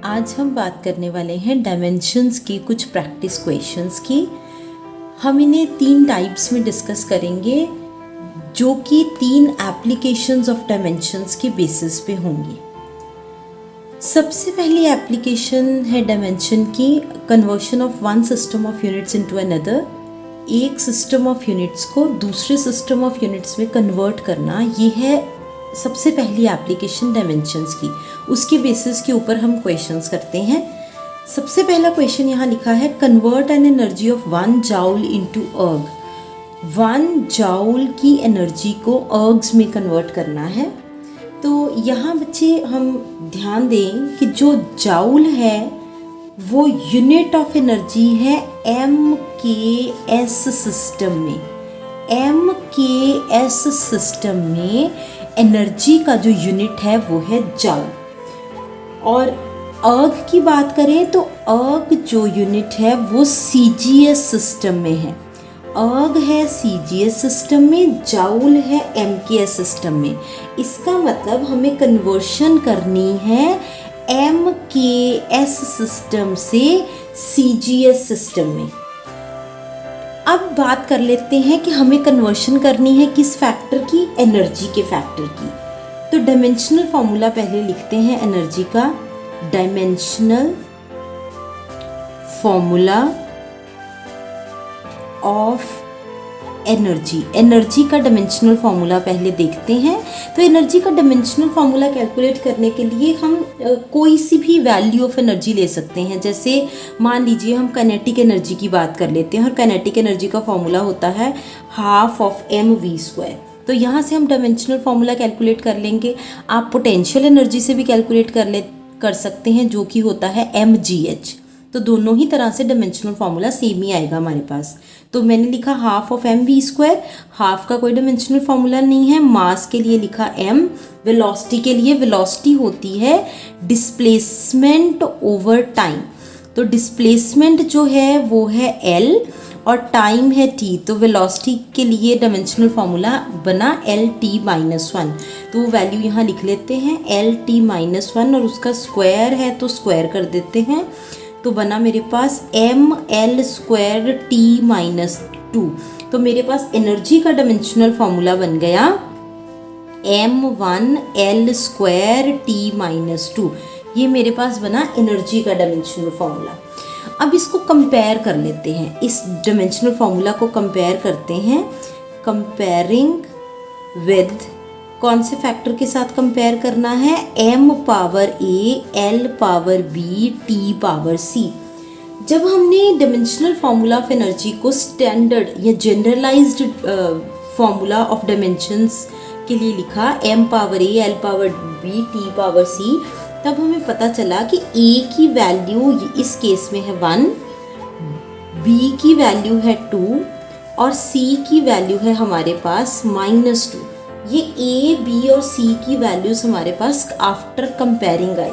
आज हम बात करने वाले हैं डायमेंशंस की, कुछ प्रैक्टिस क्वेश्चंस की। हम इन्हें 3 टाइप्स में डिस्कस करेंगे जो कि 3 एप्लीकेशंस ऑफ डायमेंशंस के बेसिस पे होंगी। सबसे पहली एप्लीकेशन है डायमेंशन की conversion of one system of units into another. एक सिस्टम ऑफ यूनिट्स को दूसरे सिस्टम ऑफ यूनिट्स में कन्वर्ट करना, ये है सबसे पहली एप्लीकेशन डायमेंशंस की। उसके बेसिस के ऊपर हम क्वेश्चंस करते हैं। सबसे पहला क्वेश्चन यहाँ लिखा है, convert an energy of 1 joule into अर्ग। 1 जूल की एनर्जी को अर्ग्स में कन्वर्ट करना है। तो यहाँ बच्चे हम ध्यान दें कि जो जूल है वो यूनिट ऑफ एनर्जी है MKS सिस्टम में। MKS सिस्टम में एनर्जी का जो यूनिट है वो है जूल। और अर्ग की बात करें तो अर्ग जो यूनिट है वो CGS सिस्टम में है। अर्ग है CGS सिस्टम में, जूल है MKS सिस्टम में। इसका मतलब हमें कन्वर्शन करनी है MKS सिस्टम से CGS सिस्टम में। अब बात कर लेते हैं कि हमें कन्वर्शन करनी है किस फैक्टर की, एनर्जी के फैक्टर की। तो डायमेंशनल फॉर्मूला पहले लिखते हैं एनर्जी का। Dimensional formula of energy, energy का डायमेंशनल फार्मूला पहले देखते हैं। तो एनर्जी का डायमेंशनल फार्मूला कैलकुलेट करने के लिए हम कोई सी भी वैल्यू ऑफ एनर्जी ले सकते हैं। जैसे मान लीजिए हम काइनेटिक एनर्जी की बात कर लेते हैं, और काइनेटिक एनर्जी का फार्मूला होता है हाफ ऑफ mv²। तो यहाँ से हम डायमेंशनल फार्मूला कैलकुलेट कर लेंगे। आप पोटेंशियल एनर्जी से भी कैलकुलेट कर सकते हैं, जो कि होता है mgh। तो दोनों ही तरह से डायमेंशनल फार्मूला सेम ही आएगा हमारे पास। तो मैंने लिखा हाफ ऑफ mv²। हाफ का कोई डायमेंशनल फार्मूला नहीं है। मास के लिए लिखा m। वेलोसिटी के लिए, वेलोसिटी होती है डिस्प्लेसमेंट ओवर टाइम। तो डिस्प्लेसमेंट जो है वो है l और टाइम है t। तो वेलोसिटी के लिए डायमेंशनल फार्मूला बना LT-1। तो वो वैल्यू यहाँ लिख लेते हैं LT-1, और उसका स्क्वायर है तो स्क्वायर कर देते हैं। तो बना मेरे पास ml² T-2। तो मेरे पास एनर्जी का डायमेंशनल फार्मूला बन गया m1l² T-2। ये मेरे पास बना एनर्जी का डायमेंशनल फार्मूला। अब इसको कंपेयर कर लेते हैं, इस डायमेंशनल फार्मूला को कंपेयर करते हैं। कंपेयरिंग विद, कौन से फैक्टर के साथ कंपेयर करना है, m power a, l power b, t power c। जब हमने डायमेंशनल फार्मूला ऑफ एनर्जी को स्टैंडर्ड या जनरलाइज्ड फार्मूला ऑफ डायमेंशंस के लिए लिखा m power a, l power b, t power c, तब हमें पता चला कि a की वैल्यू इस केस में है 1, b की वैल्यू है 2 और c की वैल्यू है हमारे पास -2। ये a, b और c की वैल्यूज हमारे पास आफ्टर कंपेयरिंग आई।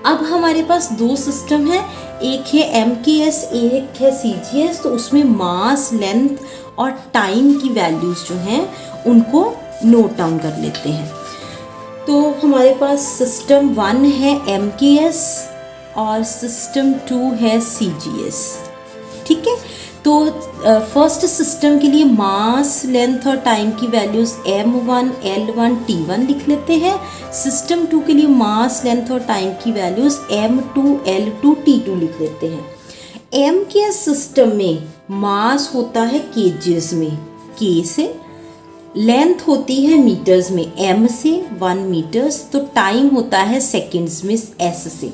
अब हमारे पास 2 सिस्टम है, एक है MKS, एक है CGS। तो उसमें मास, लेंथ और टाइम की वैल्यूज जो हैं उनको नोट डाउन कर लेते हैं। तो हमारे पास सिस्टम 1 है MKS और सिस्टम 2 है CGS। ठीक है, तो फर्स्ट सिस्टम के लिए मास, लेंथ और टाइम की वैल्यूज़ m1, l1, t1 लिख लेते हैं। सिस्टम 2 के लिए मास, लेंथ और टाइम की वैल्यूज़ m2, l2, t2 लिख लेते हैं। MKS सिस्टम में मास होता है kgs में, k से। लेंथ होती है मीटर्स में, m से 1 मीटर्स। तो टाइम होता है सेकेंड्स में, s से।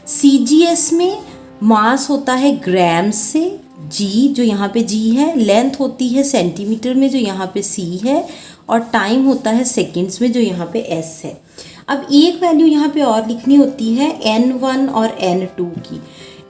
CGS में मास होता है ग्राम से, g जो यहाँ पे g है। लेंथ होती है सेंटीमीटर में, जो यहाँ पे c है। और टाइम होता है सेकेंड्स में, जो यहाँ पे s है। अब एक वैल्यू यहाँ पे और लिखनी होती है n1 और n2 की।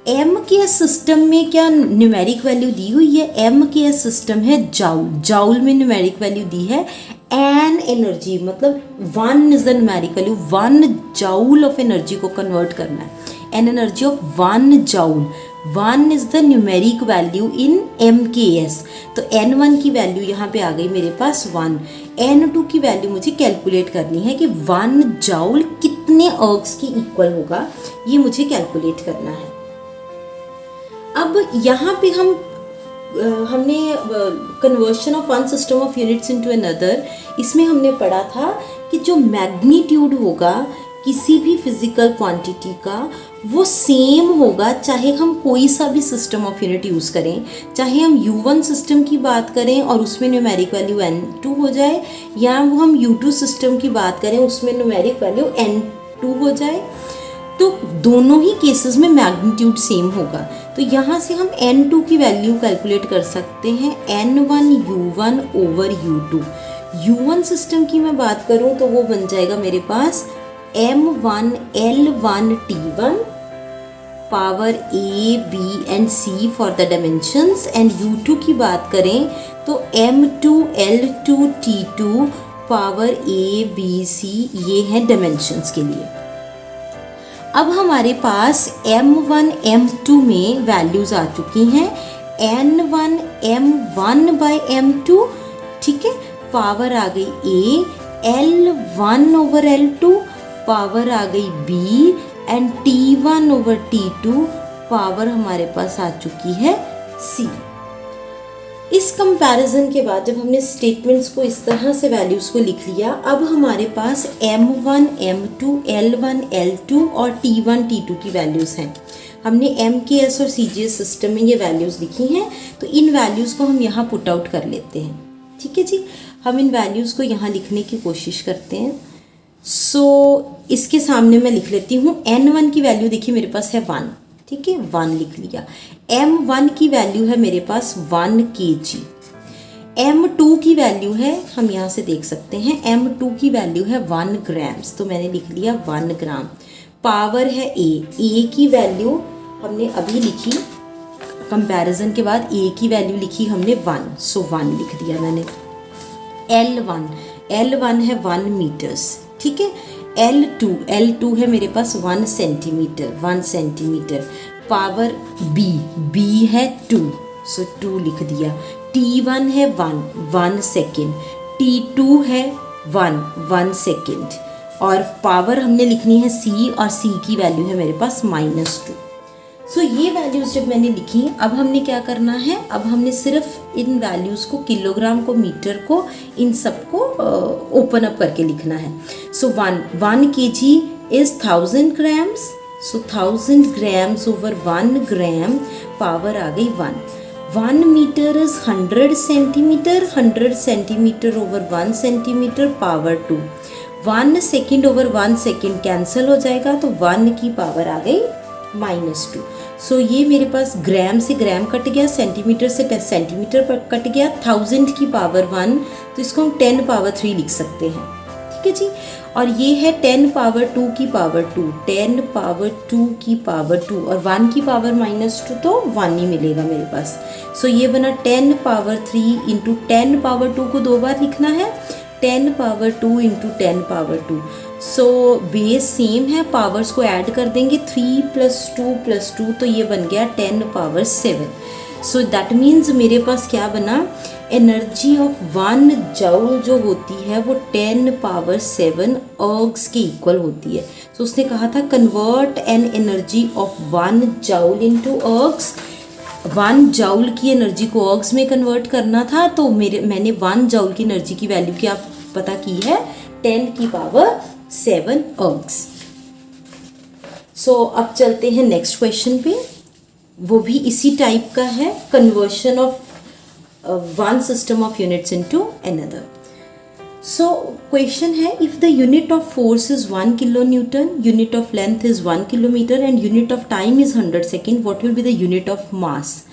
MKS सिस्टम में क्या न्यूमेरिक वैल्यू दी हुई है, MKS सिस्टम है जूल। जूल में न्यूमेरिक वैल्यू दी है एन एनर्जी, मतलब 1 is the numeric value. 1 joule of energy को कन्वर्ट करना है, n energy of 1 joule. 1 is the numeric value in MKS। तो n1 की वैल्यू यहाँ पे आ गई मेरे पास 1। n2 की वैल्यू मुझे कैलकुलेट करनी है कि 1 जूल कितना कितने अर्ग्स के इक्वल होगा, ये मुझे कैलकुलेट करना है। अब यहाँ पे हमने conversion of one system of units into another, इसमें हमने पढ़ा था कि जो मैग्नीट्यूड होगा किसी भी फिजिकल क्वांटिटी का वो सेम होगा, चाहे हम कोई सा भी सिस्टम ऑफ यूनिट यूज़ करें, चाहे हम U1 सिस्टम की बात करें और उसमें न्यूमेरिक वैल्यू N2 हो जाए, या वो हम U2 सिस्टम की बात करें उसमें न्यूमेरिक वैल्यू N2 हो जाए, तो दोनों ही केसेस में मैग्नीट्यूड सेम होगा। तो यहाँ से हम N2 की वैल्यू कैलकुलेट कर सकते हैं N1 U1 over U2। U1 system की मैं बात करूँ तो वो बन जाएगा मेरे पास M1 L1 T1 power A, B and C for the dimensions, and U2 की बात करें तो M2 L2 T2 power A, B, C, ये है डायमेंशंस के लिए। अब हमारे पास M1 M2 में वैल्यूज़ आ चुकी हैं N1 M1 बाई M2, ठीक है, पावर आ गई A, L1 over L2 power आ गई B and T1 over T2 power हमारे पास आ चुकी है C। इस कंपैरिजन के बाद जब हमने स्टेटमेंट्स को इस तरह से वैल्यूज़ को लिख लिया, अब हमारे पास M1 M2 L1 L2 और T1 T2 की वैल्यूज़ हैं। हमने MKS और CGS सिस्टम में ये वैल्यूज़ लिखी हैं, तो इन वैल्यूज़ को हम यहाँ पुट आउट कर लेते हैं। ठीक है जी, हम इन वैल्यूज़ को यहाँ लिखने की कोशिश करते हैं। इसके सामने मैं लिख लेती हूँ N1 की वैल्यू देखिए मेरे पास है 1, ठीक है, 1 लिख लिया। M1 की वैल्यू है मेरे पास 1 kg। M2 की वैल्यू है, हम यहाँ से देख सकते हैं, M2 की वैल्यू है 1 ग्राम्स, तो मैंने लिख लिया 1 ग्राम। पावर है A की वैल्यू हमने अभी लिखी, कंपैरिजन के बाद A की वैल्यू लिखी हमने 1, सो 1 लिख दिया मैंने। L1 है 1 मीटर्स, ठीक है। L2 है मेरे पास 1 सेंटीमीटर। पावर B है 2, सो 2 लिख दिया। T1 है 1 सेकेंड, T2 है 1 सेकेंड, और पावर हमने लिखनी है C, और C की वैल्यू है मेरे पास -2। सो ये वैल्यूज़ जब मैंने लिखी, अब हमने क्या करना है, अब हमने सिर्फ इन वैल्यूज़ को, किलोग्राम को, मीटर को, इन सब को ओपन अप करके लिखना है। So 1 kg is 1000 grams, so 1000 grams over 1 gram, power आ गई 1 metre is 100 centimetre, 100 centimetre over 1 centimetre, power 2। 1 second over 1 second cancel हो जाएगा, तो 1 की पावर आ गई -2। सो ये मेरे पास ग्राम से ग्राम कट गया, सेंटीमीटर से सेंटीमीटर पर कट गया, 1000 की पावर 1, तो इसको हम 10 पावर 3 लिख सकते हैं, ठीक है जी। और ये है 10 पावर 2 की पावर 2, 10 पावर 2 की पावर 2, और 1 की पावर -2, तो 1 ही मिलेगा मेरे पास। सो ये बना 10 पावर 3 इंटू 10 पावर 2 को 2 बार लिखना है, 10 power 2 into 10 power 2। So base same है, पावर्स को ऐड कर देंगे, 3 + 2 तो ये बन गया 10 पावर 7। सो दैट मीन्स मेरे पास क्या बना, एनर्जी ऑफ 1 जूल जो होती है वो 10 पावर 7 अर्ग्स के इक्वल होती है। सो उसने कहा था convert an energy of 1 joule into ergs. 1 joule की एनर्जी को अर्ग्स में कन्वर्ट करना था, तो मैंने 1 जूल की एनर्जी की वैल्यू क्या पता की है, 10 की पावर 7 अर्ग्स। सो अब चलते हैं नेक्स्ट क्वेश्चन पे, वो भी इसी टाइप का है, conversion of one system of units into another. So question है, if the unit of force is 1 kilo newton, unit of length is 1 kilometre and unit of time is 100 second, what will be the unit of mass.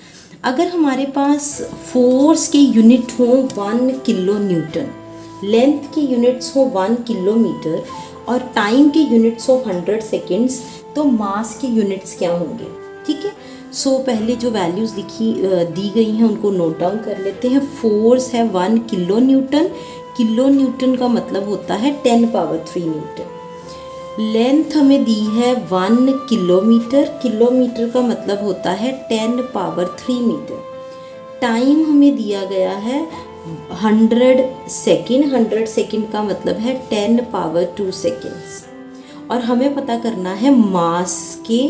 अगर हमारे पास force के unit हो 1 kilo newton, length के units हो 1 kilometre और time के units हो 100 सेकेंड्स, तो मास के यूनिट्स क्या होंगे, ठीक है। सो पहले जो वैल्यूज़ दी गई हैं उनको नोट डाउन कर लेते हैं। फोर्स है 1 किलो न्यूटन, किलो न्यूटन का मतलब होता है 10 पावर 3 न्यूटन। लेंथ हमें दी है 1 किलोमीटर, किलोमीटर का मतलब होता है 10 पावर 3 मीटर। टाइम हमें दिया गया है 100 सेकेंड, 100 सेकेंड का मतलब है 10 पावर 2 सेकेंड्स। और हमें पता करना है मास के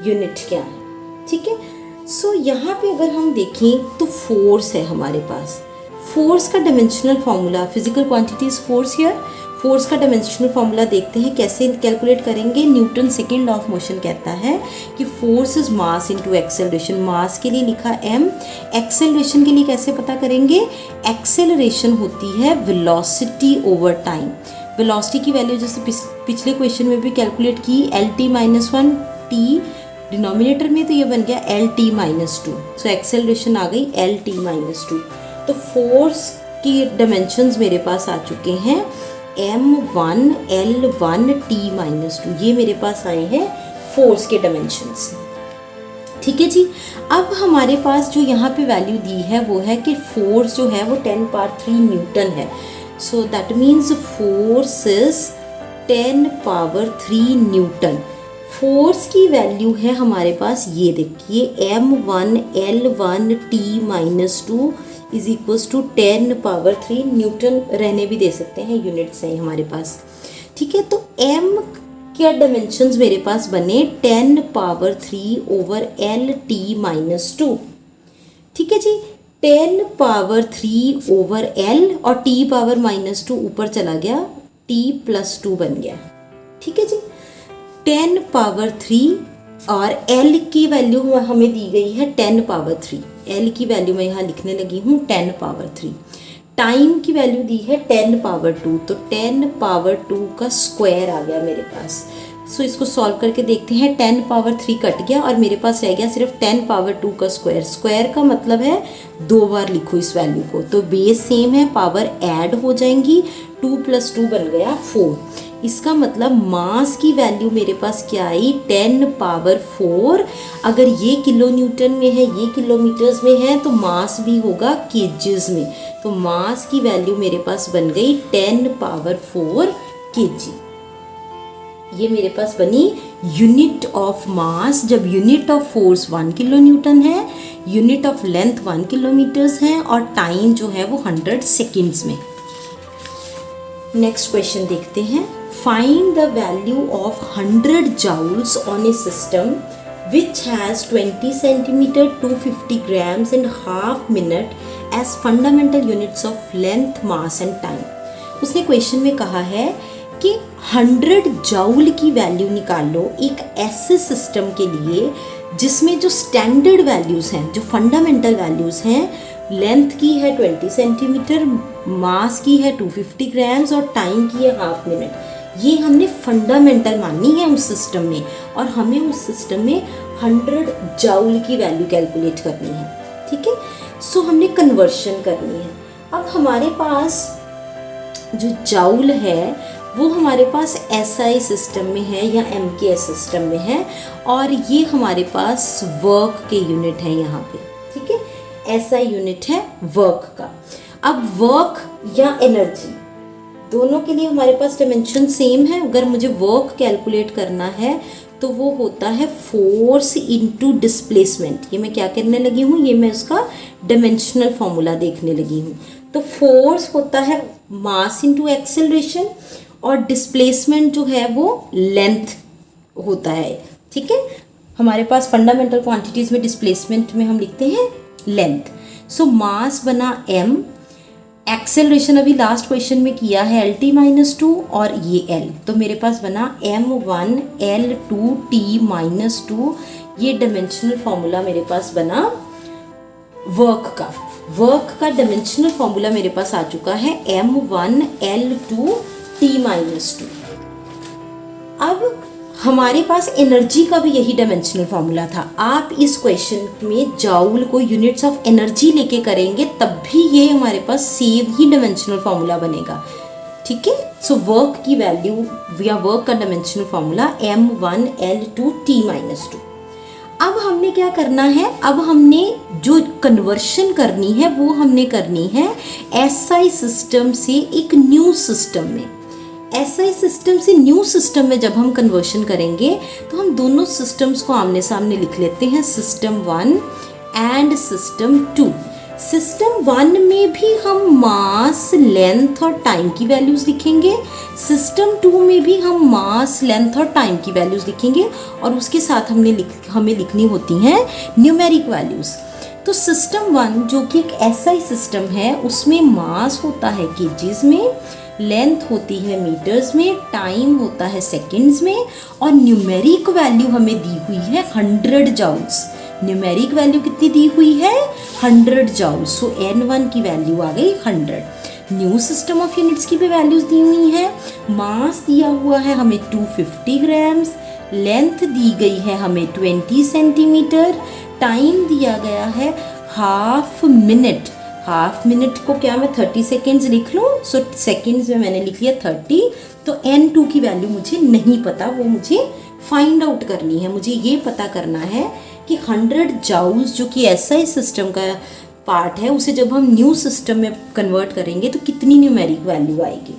यूनिट क्या है। ठीक है, सो यहाँ पे अगर हम देखें तो फोर्स है हमारे पास। फोर्स का dimensional formula, physical quantities force here, force का डायमेंशनल फार्मूला देखते हैं कैसे कैलकुलेट करेंगे। Newton second law of motion कहता है कि force is mass into acceleration. Mass के लिए लिखा m, एक्सेलरेशन के लिए कैसे पता करेंगे? एक्सेलरेशन होती है वेलोसिटी ओवर टाइम। वेलोसिटी की वैल्यू जैसे पिछले क्वेश्चन में भी कैलकुलेट की, LT-1 t डिनोमिनेटर में, तो ये बन गया LT-2। सो एक्सेलरेशन आ गई LT-2। तो फोर्स की डायमेंशंस मेरे पास आ चुके हैं m1 L1 T-2। ये मेरे पास आए हैं फोर्स के डायमेंशंस। ठीक है जी, अब हमारे पास जो यहाँ पे वैल्यू दी है वो है कि फोर्स जो है वो 10³ न्यूटन है। So that means force is 10³ Newton. Force की वैल्यू है हमारे पास, ये देखिए m1 L1 T-2 is equals to 10³ Newton, रहने भी दे सकते हैं, यूनिट्स हैं हमारे पास। ठीक है, तो m क्या डायमेंशंस मेरे पास बने 10³ ओवर LT-2। ठीक है जी, 10³ ओवर L और T⁻² ऊपर चला गया, T+2 बन गया। ठीक है जी, 10³ और L की वैल्यू हमें दी गई है 10⁻3। L की वैल्यू मैं यहाँ लिखने लगी हूँ 10⁻3। टाइम की वैल्यू दी है 10⁻2, तो 10⁻2 का स्क्वायर आ गया मेरे पास। सो इसको सॉल्व करके देखते हैं। 10⁻3 कट गया और मेरे पास रह गया सिर्फ 10⁻2 का स्क्वायर। स्क्वायर का मतलब है 2 बार लिखो इस वैल्यू को, तो बेस सेम है, पावर ऐड हो जाएंगी, 2 + 2 बन गया 4। इसका मतलब मास की वैल्यू मेरे पास क्या आई 10⁻4। अगर ये किलो न्यूटन में है, ये किलोमीटर्स में है, तो मास भी होगा केजीज में। तो मास की वैल्यू मेरे पास बन गई 10⁻4 kg। ये मेरे पास बनी यूनिट ऑफ मास, जब unit of force 1 kilo Newton है, यूनिट ऑफ लेंथ 1 किलोमीटर्स है और टाइम जो है वो 100 सेकेंड्स में। नेक्स्ट क्वेश्चन देखते हैं। Find the value of 100 joules on a system which has 20 centimeter 250 grams and ½ minute as fundamental units of length, mass and time. उसने क्वेश्चन में कहा है कि 100 जूल की वैल्यू निकाल लो एक ऐसे सिस्टम के लिए जिसमें जो स्टैंडर्ड वैल्यूज़ हैं, जो फंडामेंटल वैल्यूज़ हैं, लेंथ की है 20 सेंटीमीटर, मास की है 250 ग्राम्स और टाइम की है ½ मिनट। ये हमने फंडामेंटल मानी है उस सिस्टम में, और हमें उस सिस्टम में 100 जूल की वैल्यू कैलकुलेट करनी है। ठीक है, सो हमने कन्वर्शन करनी है। अब हमारे पास जो जूल है वो हमारे पास SI सिस्टम में है या MKS सिस्टम में है, और ये हमारे पास वर्क के यूनिट है यहाँ पे। ठीक है, SI यूनिट है वर्क का। अब वर्क या एनर्जी दोनों के लिए हमारे पास डायमेंशन सेम है। अगर मुझे वर्क कैलकुलेट करना है तो वो होता है फोर्स इनटू डिस्प्लेसमेंट। ये मैं क्या करने लगी हूँ, ये मैं उसका डायमेंशनल फॉर्मूला देखने लगी हूँ। तो फोर्स होता है मास इनटू एक्सेलरेशन और डिस्प्लेसमेंट जो है वो लेंथ होता है। ठीक है, हमारे पास फंडामेंटल क्वांटिटीज़ में डिस्प्लेसमेंट में हम लिखते हैं लेंथ। सो मास बना m, एक्सेलरेशन अभी लास्ट क्वेश्चन में किया है LT-2 और ये L, तो मेरे पास बना m1 L2 T-2। ये डायमेंशनल फॉर्मूला मेरे पास बना वर्क का। वर्क का डायमेंशनल फॉर्मूला मेरे पास आ चुका है m1 L2 T-2। अब हमारे पास एनर्जी का भी यही डायमेंशनल फॉर्मूला था। आप इस क्वेश्चन में जूल को यूनिट्स ऑफ एनर्जी लेके करेंगे तब भी ये हमारे पास सेम ही डायमेंशनल फॉर्मूला बनेगा। ठीक है, सो वर्क की वैल्यू या वर्क का dimensional formula m1 L2 T-2। अब हमने क्या करना है, अब हमने जो कन्वर्शन करनी है वो हमने करनी है SI सिस्टम से एक न्यू सिस्टम में। SI सिस्टम से न्यू सिस्टम में जब हम कन्वर्शन करेंगे तो हम दोनों सिस्टम्स को आमने सामने लिख लेते हैं, सिस्टम 1 एंड सिस्टम 2। सिस्टम 1 में भी हम मास, लेंथ और टाइम की वैल्यूज़ लिखेंगे, सिस्टम 2 में भी हम मास, लेंथ और टाइम की वैल्यूज़ लिखेंगे, और उसके साथ हमें लिखनी होती हैं न्यूमेरिक वैल्यूज़। तो सिस्टम 1 जो कि एक SI सिस्टम है, उसमें मास होता है केजीज में, लेंथ होती है मीटर्स में, टाइम होता है सेकंड्स में, और न्यूमेरिक वैल्यू हमें दी हुई है 100 जॉउल्स। न्यूमेरिक वैल्यू कितनी दी हुई है? 100 जॉउल्स। सो N1 की वैल्यू आ गई 100। न्यू सिस्टम ऑफ यूनिट्स की भी वैल्यूज दी हुई हैं। मास दिया हुआ है हमें 250 ग्राम्स, लेंथ दी गई है हमें 20 सेंटीमीटर, टाइम दिया गया है हाफ मिनट। हाफ मिनट को क्या मैं 30 सेकेंड्स लिख लूँ? सो सेकेंड्स में मैंने लिख लिया 30। तो N2 की वैल्यू मुझे नहीं पता, वो मुझे फाइंड आउट करनी है। मुझे ये पता करना है कि 100 जाउल्स जो कि SI सिस्टम का पार्ट है, उसे जब हम न्यू सिस्टम में कन्वर्ट करेंगे तो कितनी न्यूमेरिक वैल्यू आएगी।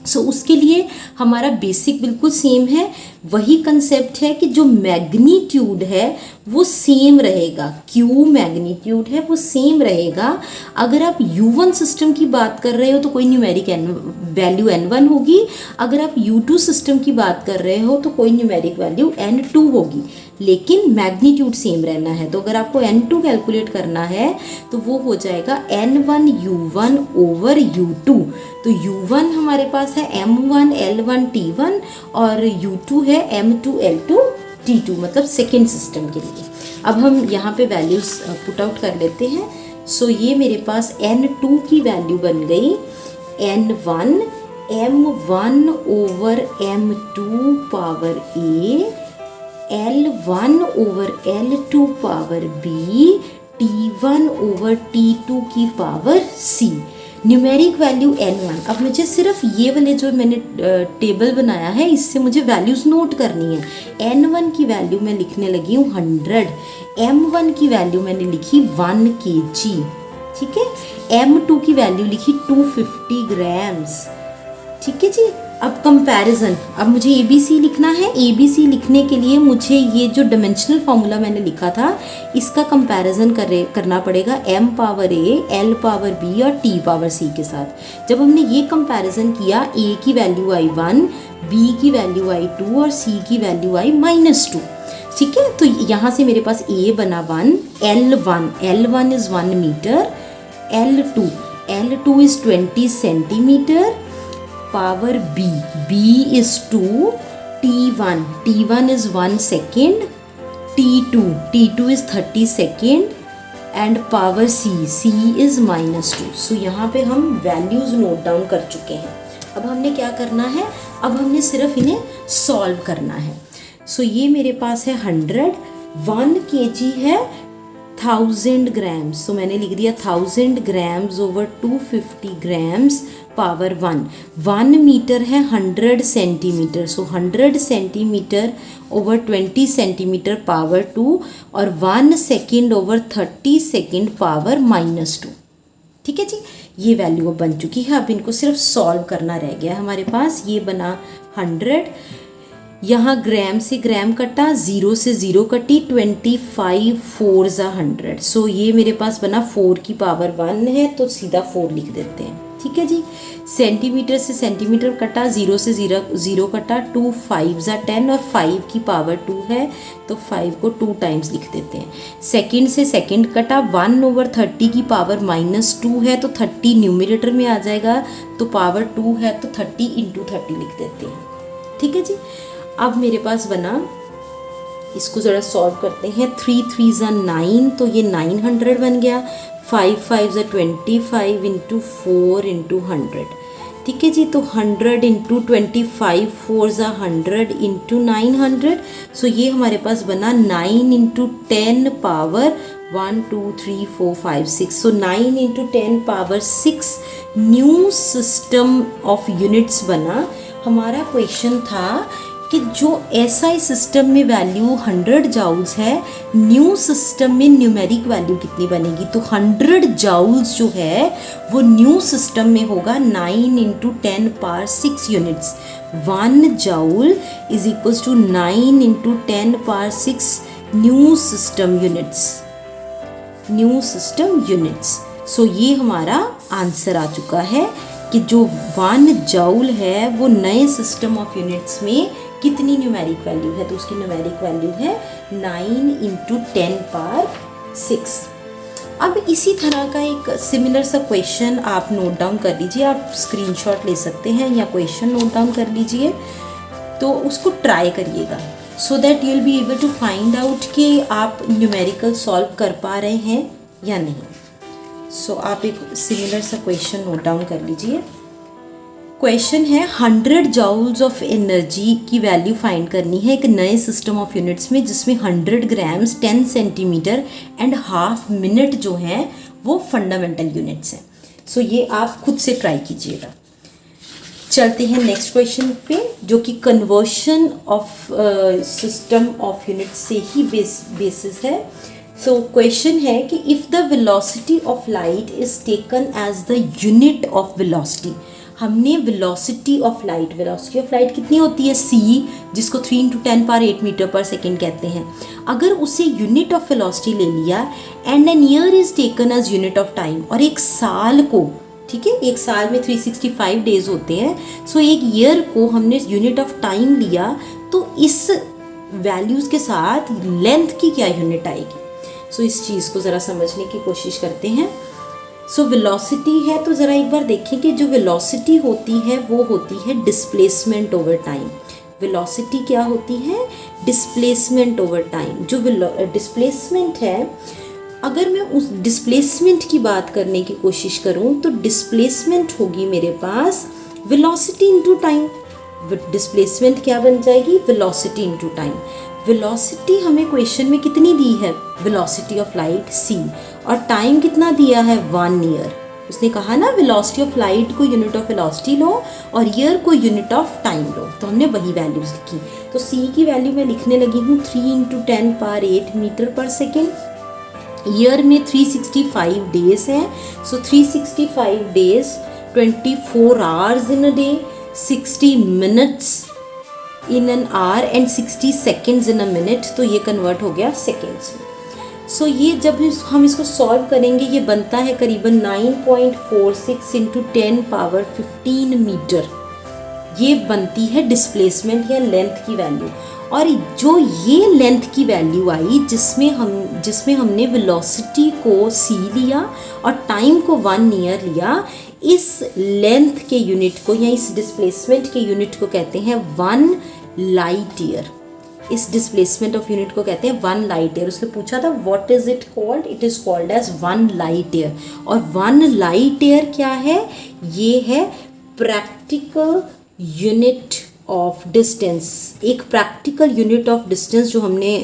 सो उसके लिए हमारा बेसिक बिल्कुल सेम है। वही कंसेप्ट है कि जो मैग्नीट्यूड है वो सेम रहेगा, क्यू मैग्नीट्यूड है वो सेम रहेगा। अगर आप U1 सिस्टम की बात कर रहे हो तो कोई न्यूमेरिक वैल्यू N1 होगी, अगर आप U2 सिस्टम की बात कर रहे हो तो कोई न्यूमेरिक वैल्यू N2 होगी, लेकिन मैग्नीट्यूड सेम रहना है। तो अगर आपको N2 कैलकुलेट करना है तो वो हो जाएगा N1 U1 ओवर U2। तो U1 हमारे पास है M1 L1 T1 और U2 है M2 L2 T2, मतलब सेकेंड सिस्टम के लिए। अब हम यहाँ पे वैल्यूज़ पुट आउट कर लेते हैं। सो ये मेरे पास N2 की वैल्यू बन गई N1 M1 over M2 power A, L1 over L2 power B, T1 over T2 की power C। Numeric value N1। अब मुझे सिर्फ ये वाले जो मैंने टेबल बनाया है इससे मुझे वैल्यूज़ नोट करनी है। N1 की वैल्यू मैं लिखने लगी हूँ 100, M1 की वैल्यू मैंने लिखी 1 kg, ठीक है। M2 की वैल्यू लिखी 250 ग्राम्स, ठीक है जी। अब कंपैरिजन, अब मुझे ABC लिखना है। ABC लिखने के लिए मुझे ये जो डायमेंशनल फार्मूला मैंने लिखा था इसका कंपैरिजन करना पड़ेगा M power A, L power B और T पावर C के साथ। जब हमने ये कंपैरिजन किया, A की वैल्यू आई 1, B की वैल्यू आई 2 और C की वैल्यू आई -2, ठीक है। तो यहाँ से मेरे पास A बना 1, L1 is 1 metre, L2 is 20 centimetre, power B is 2, T1 is 1 second, T2 is 30 second and power C is -2। सो यहाँ पे हम वैल्यूज़ नोट डाउन कर चुके हैं। अब हमने क्या करना है? अब हमने सिर्फ इन्हें सॉल्व करना है। सो ये मेरे पास है 100, 1 kg है 1000 ग्राम्स। सो मैंने लिख दिया 1000 grams over 250 grams power 1 metre है 100 centimetre. So 100 centimetre over 20 centimetre power 2 और 1 सेकेंड ओवर 30 सेकेंड पावर -2, ठीक है जी। ये वैल्यू अब बन चुकी है। अब इनको सिर्फ सॉल्व करना रह गया हमारे पास। ये बना 100, यहाँ ग्राम से ग्राम कटा, 0 से 0 कटी, 25 4 ज़ा 100। सो ये मेरे पास बना 4 की पावर 1 है, तो सीधा 4 लिख देते हैं, ठीक है जी। सेंटीमीटर से सेंटीमीटर कटा, 0 से 0 कटा, 2 5 ज़ा 10 और 5 की पावर 2 है तो 5 को 2 टाइम्स लिख देते हैं। सेकंड से सेकंड कटा, 1 ओवर 30 की पावर -2 है तो 30 न्यूमरेटर में आ जाएगा, तो पावर 2 है तो 30 इंटू 30 लिख देते हैं, ठीक है जी। अब मेरे पास बना, इसको ज़रा सॉल्व करते हैं। 3 3 ज़ा 9, तो ये 900 बन गया। 5 5 ज़ा 25 इंटू 4 इंटू 100, ठीक है जी। तो 100 इंटू 25 4 ज़ा 100 इंटू 900। सो ये हमारे पास बना 9 into 10 power 1 2 3 4 5 6। So 9 into 10 power 6 new system of units बना। हमारा क्वेश्चन था कि जो SI सिस्टम में वैल्यू 100 जाउल्स है, न्यू सिस्टम में न्यूमेरिक वैल्यू कितनी बनेगी। तो 100 जाउल्स जो है वो न्यू सिस्टम में होगा 9 into 10 power 6 units. 1 joule is equals to 9 into 10 power 6 new system units, new system units. So ये हमारा आंसर आ चुका है कि जो 1 जूल है वो नए सिस्टम ऑफ यूनिट्स में कितनी न्यूमेरिक वैल्यू है, तो उसकी न्यूमेरिक वैल्यू है 9 × 10⁻6। अब इसी तरह का एक सिमिलर सा क्वेश्चन आप नोट डाउन कर लीजिए, आप स्क्रीनशॉट ले सकते हैं या क्वेश्चन नोट डाउन कर लीजिए, तो उसको ट्राई करिएगा so that you will be able to find out कि आप न्यूमेरिकल सॉल्व कर पा रहे हैं या नहीं। सो आप एक सिमिलर सा क्वेश्चन नोट डाउन कर लीजिए। क्वेश्चन है 100 जूल्स ऑफ एनर्जी की वैल्यू फाइंड करनी है एक नए सिस्टम ऑफ यूनिट्स में जिसमें 100 grams 10 centimetre and half minute जो हैं वो फंडामेंटल यूनिट्स हैं। सो ये आप खुद से ट्राई कीजिएगा। चलते हैं नेक्स्ट क्वेश्चन पे, जो कि conversion of system of units से ही बेसिस है। सो क्वेश्चन है कि if the velocity of light is taken as the unit of velocity, हमने वेलोसिटी ऑफ लाइट कितनी होती है c, जिसको 3 × 10⁸ मीटर पर सेकेंड कहते हैं, अगर उसे यूनिट ऑफ वेलोसिटी ले लिया and an year is taken as unit of time, और एक साल को, ठीक है, एक साल में 365 डेज होते हैं, सो एक ईयर को हमने यूनिट ऑफ टाइम लिया, तो इस वैल्यूज़ के साथ लेंथ की क्या यूनिट आएगी। सो इस चीज़ को ज़रा समझने की कोशिश करते हैं। सो वेलोसिटी है, तो ज़रा एक बार देखें कि जो वेलोसिटी होती है वो होती है डिस्प्लेसमेंट ओवर टाइम। वेलोसिटी क्या होती है? Displacement over time. जो डिस्प्लेसमेंट है, अगर मैं उस डिस्प्लेसमेंट की बात करने की कोशिश करूं तो डिस्प्लेसमेंट होगी मेरे पास वेलोसिटी इनटू टाइम। डिस्प्लेसमेंट क्या बन जाएगी? Velocity into time. वेलोसिटी हमें क्वेश्चन में कितनी दी है? वेलोसिटी ऑफ लाइट c, और टाइम कितना दिया है? 1 ईयर। उसने कहा ना वेलोसिटी ऑफ लाइट को यूनिट ऑफ वेलोसिटी लो और ईयर को यूनिट ऑफ टाइम लो, तो हमने वही वैल्यूज लिखी। तो c की वैल्यू मैं लिखने लगी हूँ 3 × 10⁸ मीटर पर सेकेंड। ईयर में 365 डेज हैं, सो 365 days 24 hours in a day, 60 minutes in an hour and 60 seconds in a minute, तो ये कन्वर्ट हो गया सेकेंड्स में। सो ये जब हम इसको सॉल्व करेंगे ये बनता है करीबन 9.46 × 10⁻15 मीटर। ये बनती है डिस्प्लेसमेंट या लेंथ की वैल्यू। और जो ये लेंथ की वैल्यू आई जिसमें हमने वेलोसिटी को c लिया और टाइम को 1 ईयर लिया, इस लेंथ के यूनिट को या इस डिस्प्लेसमेंट के यूनिट को कहते हैं 1 लाइट ईयर। इस डिस्प्लेसमेंट ऑफ यूनिट को कहते हैं 1 लाइट ईयर। उसने पूछा था what is it called? It is called as 1 light year. और 1 लाइट ईयर क्या है? ये है प्रैक्टिकल यूनिट ऑफ डिस्टेंस। एक प्रैक्टिकल यूनिट ऑफ डिस्टेंस जो हमने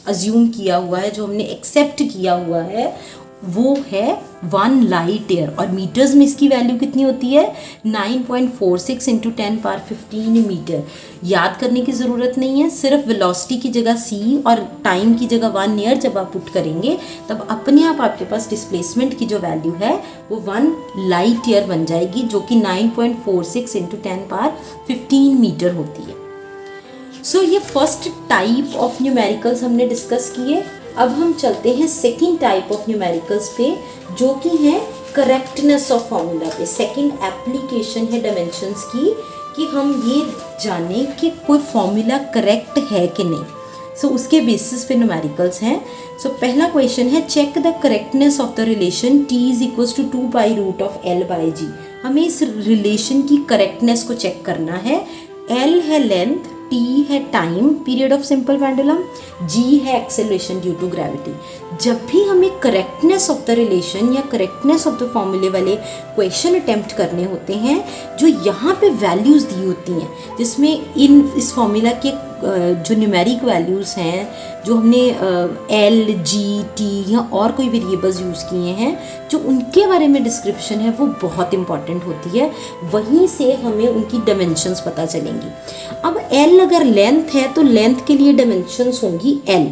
अज्यूम किया हुआ है, जो हमने एक्सेप्ट किया हुआ है, वो है 1 लाइट ईयर। और मीटर्स में इसकी वैल्यू कितनी होती है? 9.46 × 10⁻15 मीटर। याद करने की ज़रूरत नहीं है, सिर्फ वेलोसिटी की जगह c और टाइम की जगह 1 ईयर जब आप पुट करेंगे तब अपने आप आपके पास डिस्प्लेसमेंट की जो वैल्यू है वो 1 लाइट ईयर बन जाएगी, जो कि 9.46 × 10⁻15 मीटर होती है। सो ये फर्स्ट टाइप ऑफ न्यूमेरिकल्स हमने डिस्कस किए। अब हम चलते हैं सेकेंड टाइप ऑफ न्यूमेरिकल्स पे, जो कि है करेक्टनेस ऑफ फॉर्मूला पे। सेकेंड एप्लीकेशन है डायमेंशंस की, कि हम ये जानें कि कोई फॉर्मूला करेक्ट है कि नहीं। सो उसके बेसिस पे न्यूमेरिकल्स हैं। सो पहला क्वेश्चन है check the correctness of the relation t = 2/√L/g। हमें इस रिलेशन की करेक्टनेस को चेक करना है। L है लेंथ, T है time period of simple pendulum, G है एक्सेलरेशन ड्यू टू ग्रेविटी। जब भी हमें करेक्टनेस ऑफ द रिलेशन या करेक्टनेस ऑफ द फॉर्मूले वाले क्वेश्चन अटेम्प्ट करने होते हैं, जो यहाँ पे वैल्यूज़ दी होती हैं, जिसमें इस फॉर्मूला के जो न्यूमेरिक वैल्यूज़ हैं, जो हमने L, G, T या और कोई वेरिएबल्स यूज़ किए हैं, जो उनके बारे में डिस्क्रिप्शन है वो बहुत इंपॉर्टेंट होती है। वहीं से हमें उनकी डायमेंशंस पता चलेंगी। अब L अगर लेंथ है तो लेंथ के लिए डायमेंशंस होंगी L।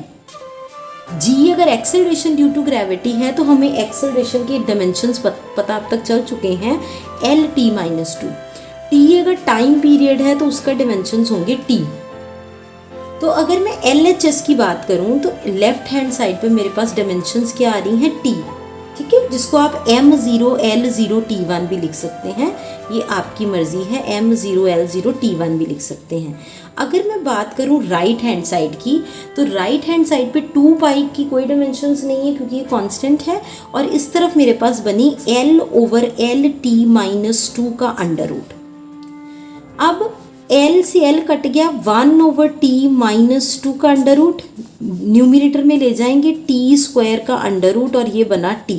G अगर एक्सेलरेशन ड्यू टू ग्रेविटी है तो हमें एक्सेलरेशन के डायमेंशंस पता अब तक चल चुके हैं, LT-2। T अगर टाइम पीरियड है तो उसका डायमेंशंस होंगे T। तो अगर मैं LHS की बात करूं तो लेफ्ट हैंड साइड पे मेरे पास डायमेंशंस क्या आ रही हैं, T, ठीक है, जिसको आप M0 L0 T1 भी लिख सकते हैं, ये आपकी मर्जी है, M0 L0 T1 भी लिख सकते हैं। अगर मैं बात करूं राइट हैंड साइड की, तो राइट हैंड साइड पे 2 पाई की कोई डायमेंशंस नहीं है क्योंकि ये कांस्टेंट है, और इस तरफ मेरे पास बनी L/L T-2 का अंडर रूट। अब L से L कट गया, 1/T-2 का अंडर रूट, न्यूमिनेटर में ले जाएंगे T² का अंडर रूट और ये बना T।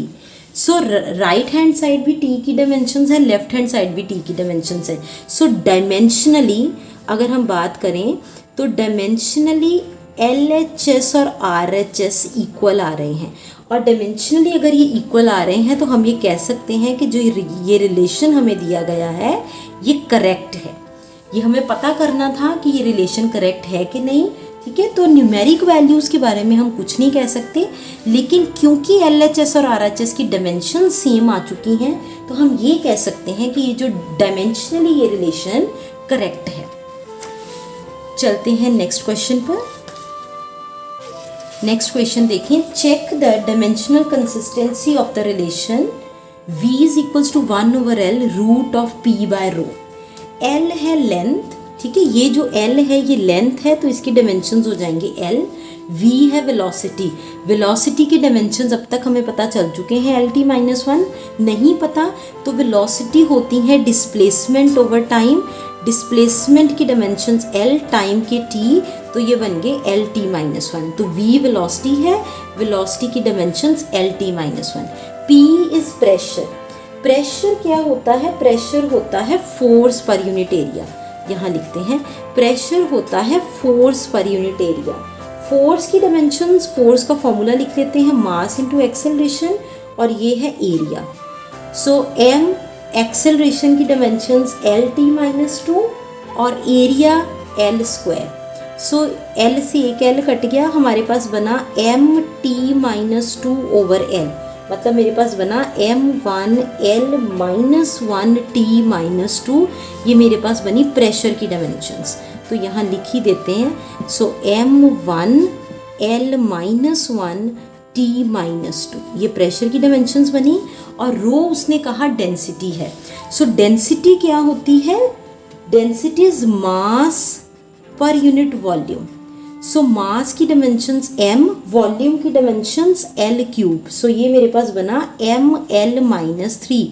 सो राइट हैंड साइड भी T की डायमेंशंस है, लेफ्ट हैंड साइड भी T की डायमेंशंस है। सो डायमेंशनली अगर हम बात करें तो डायमेंशनली LHS और RHS इक्वल आ रहे हैं, और डायमेंशनली अगर ये इक्वल आ रहे हैं तो हम ये कह सकते हैं कि जो ये रिलेशन हमें दिया गया है ये करेक्ट है। ये हमें पता करना था कि ये रिलेशन करेक्ट है कि नहीं, ठीक है। तो न्यूमेरिक वैल्यूज़ के बारे में हम कुछ नहीं कह सकते, लेकिन क्योंकि LHS और RHS की डायमेंशन सेम आ चुकी हैं तो हम ये कह सकते हैं कि ये जो डायमेंशनली ये रिलेशन करेक्ट है। चलते हैं नेक्स्ट क्वेश्चन पर। नेक्स्ट क्वेश्चन देखें, check the dimensional consistency of the relation V is equals to 1/L root of P by rho. L है लेंथ, ठीक है, ये जो L है ये लेंथ है तो इसकी डायमेंशंस हो जाएंगे L। V है वेलोसिटी, वेलोसिटी के डायमेंशंस अब तक हमें पता चल चुके हैं, LT-1 नहीं पता तो वेलोसिटी होती है डिस्प्लेसमेंट ओवर टाइम, डिस्प्लेसमेंट की डायमेंशंस L, टाइम के T, तो ये बन गए LT-1। तो V वेलोसिटी है, वेलोसिटी की dimensions LT-1। P is pressure, pressure क्या होता है, प्रेशर होता है फोर्स पर यूनिट एरिया, यहाँ लिखते हैं प्रेशर होता है force per unit area. Force की डायमेंशंस, फोर्स का फॉर्मूला लिख लेते हैं, मास इनटू एक्सेलरेशन, और ये है एरिया। सो m एक्सेलरेशन की डायमेंशंस LT-2 और एरिया L²। सो L से एक L कट गया, हमारे पास बना MT-2/L, मतलब मेरे पास बना M1L-1T-2, ये मेरे पास बनी प्रेशर की डायमेंशंस, तो यहाँ लिख ही देते हैं। सो M1L-1T-2 ये प्रेशर की डायमेंशंस बनी, और रो उसने कहा डेंसिटी है। सो डेंसिटी क्या होती है, density is mass per unit volume. सो मास की डायमेंशंस m, वॉल्यूम की डायमेंशंस L³। सो ये मेरे पास बना ML-3,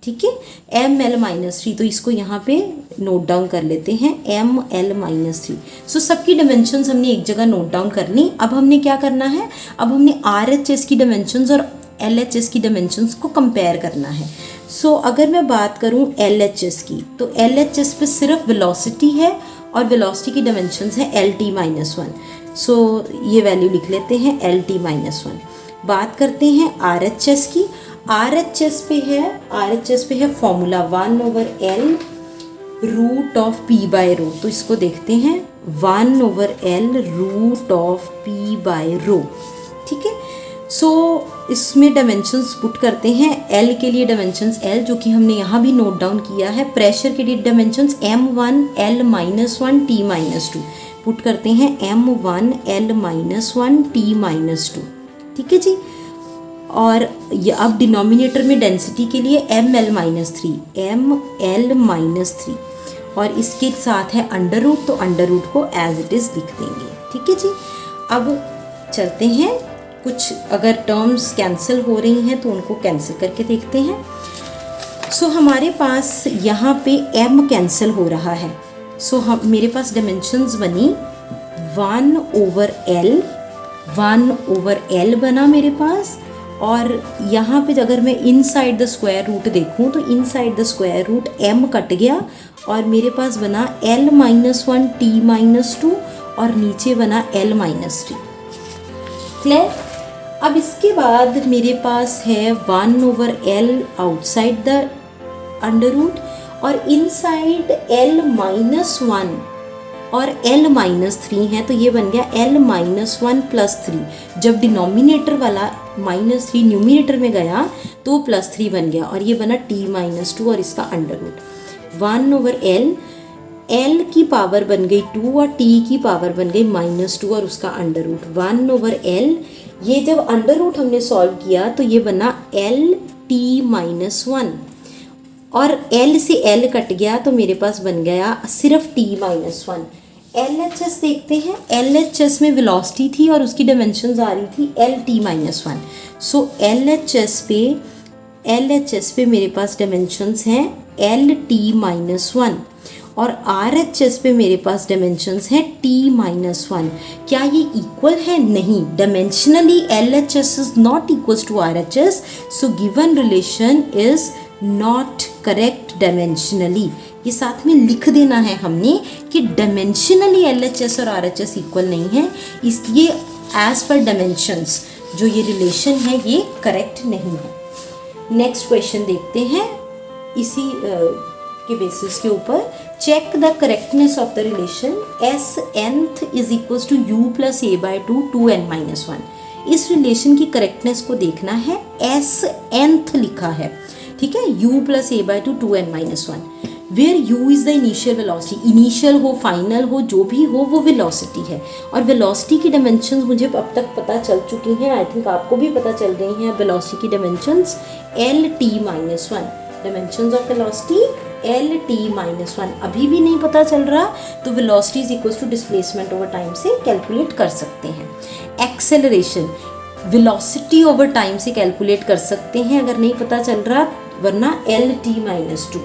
ठीक है, ML-3, तो इसको यहाँ पे नोट डाउन कर लेते हैं ML-3। सो सबकी डायमेंशंस हमने एक जगह नोट डाउन कर ली। अब हमने क्या करना है, अब हमने RHS की डायमेंशंस और LHS की डायमेंशंस को कंपेयर करना है। सो अगर मैं बात करूँ LHS की, तो LHS पे सिर्फ वेलोसिटी है और वेलोसिटी की डायमेंशंस है LT-1। सो ये वैल्यू लिख लेते हैं LT-1। बात करते हैं RHS की, RHS पे है formula 1/L root of P by rho, तो इसको देखते हैं 1/L root of P by rho, ठीक है। सो इसमें डायमेंशंस पुट करते हैं, L के लिए डायमेंशंस L जो कि हमने यहाँ भी नोट डाउन किया है, प्रेशर के लिए डायमेंशंस M1L-1T-2 पुट करते हैं M1L-1T-2, ठीक है जी। और ये अब डिनोमिनेटर में डेंसिटी के लिए ML-3 और इसके साथ है अंडर रूट, तो अंडर रूट को एज इट इज़ लिख देंगे, ठीक है जी। अब चलते हैं, कुछ अगर टर्म्स कैंसिल हो रही हैं तो उनको कैंसिल करके देखते हैं। सो हमारे पास यहाँ पे m कैंसिल हो रहा है, सो हम मेरे पास डायमेंशंस बनी 1/L बना मेरे पास, और यहाँ पे अगर मैं इनसाइड द स्क्वायर रूट देखूँ तो inside the square root m cut गया और मेरे पास बना L-1T-2 और नीचे बना L-3। क्लियर। अब इसके बाद मेरे पास है 1/L outside the under root और इनसाइड L-1 और L-3 है, तो ये बन गया L-1 + 3। जब डिनोमिनेटर वाला -3 न्यूमिनेटर में गया तो +3 बन गया और ये बना T-2 और इसका अंडर रूट 1/L L की पावर बन गई 2 और T की पावर बन गई -2 और उसका अंडर रूट 1/L। ये जब अंडर रूट हमने सॉल्व किया तो ये बना LT-1 और L से L कट गया तो मेरे पास बन गया सिर्फ T-1। LHS देखते हैं। LHS में वेलोसिटी थी और उसकी डायमेंशंस आ रही थी LT-1। सो LHS पे मेरे पास डायमेंशंस हैं LT-1 और RHS पे मेरे पास डायमेंशंस हैं T-1। क्या ये इक्वल है? नहीं, dimensionally LHS is not equals to RHS, so given relation is not correct dimensionally. ये साथ में लिख देना है हमने कि डायमेंशनली LHS और RHS इक्वल नहीं है, इसलिए एज पर डायमेंशंस जो ये रिलेशन है ये करेक्ट नहीं है। नेक्स्ट क्वेश्चन देखते हैं इसी के बेसिस के ऊपर। Check the correctness of the relation S(nth) is equals to U + a/2 2n-1। इस रिलेशन की करेक्टनेस को देखना है। S(nth) लिखा है, ठीक है, U + a/2 2n-1 where U is the initial velocity. Initial हो, फाइनल हो, जो भी हो वो वेलोसिटी है। और वेलोसिटी की डायमेंशंस मुझे अब तक पता चल चुकी हैं, आई थिंक आपको भी पता चल गई हैं वेलोसिटी की dimensions LT-1। Dimensions of velocity LT-1। अभी भी नहीं पता चल रहा तो velocity is equals to displacement over time से कैलकुलेट कर सकते हैं। एक्सेलरेशन वेलोसिटी ओवर टाइम से कैलकुलेट कर सकते हैं अगर नहीं पता चल रहा, वरना LT-2,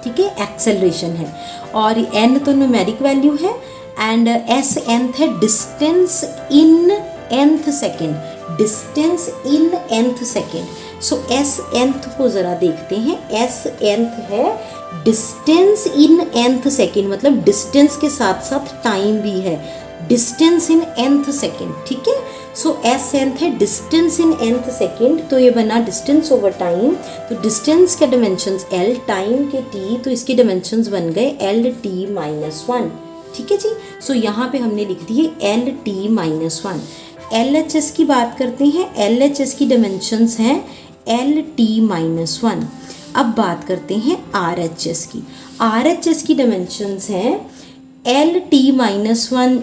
ठीक है, एक्सेलरेशन है। और n तो न्यूमेरिक वैल्यू है एंड S(nth) है distance in nth second, distance in nth second. So S(nth) को ज़रा देखते हैं। S(nth) है डिस्टेंस इन nth सेकेंड, मतलब डिस्टेंस के साथ साथ टाइम भी है, डिस्टेंस इन nth सेकेंड, ठीक है। सो S(nth) है डिस्टेंस इन nth सेकेंड, तो ये बना डिस्टेंस ओवर टाइम। तो डिस्टेंस के डायमेंशंस L, टाइम के T, तो इसके डायमेंशंस बन गए LT-1, ठीक है जी। सो यहाँ पे हमने लिख दिए LT-1। LHS की बात करते हैं। LHS की डायमेंशंस हैं LT-1। अब बात करते हैं RHS की। RHS की डायमेंशंस हैं LT-1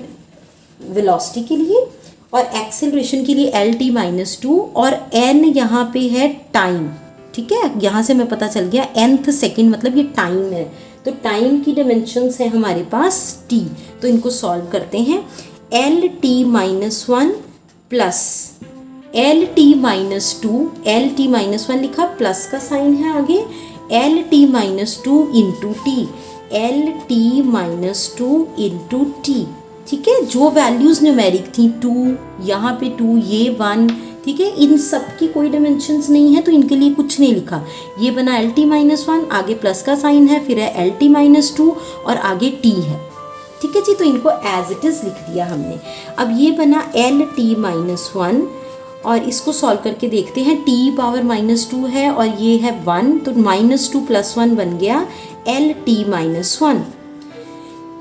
वेलोसिटी के लिए और एक्सेलरेशन के लिए LT-2 और n यहाँ पे है टाइम, ठीक है। यहाँ से मैं पता चल गया nth सेकेंड मतलब ये टाइम है, तो टाइम की डायमेंशंस है हमारे पास t। तो इनको सॉल्व करते हैं। LT-1 प्लस LT-2, LT-1 लिखा, प्लस का साइन है आगे, LT-2 into T, LT-2 into T, ठीक है। जो वैल्यूज़ न्यूमेरिक थी 2, यहाँ पे 2, ये 1, ठीक है। इन सब की कोई डायमेंशंस नहीं है तो इनके लिए कुछ नहीं लिखा। ये बना LT-1, आगे प्लस का साइन है, फिर है LT-2 और आगे t है, ठीक है जी। तो इनको एज इट इज़ लिख दिया हमने। अब ये बना LT-1 और इसको सॉल्व करके देखते हैं। T⁻2 है और ये है 1, तो -2 + 1 बन गया LT-1।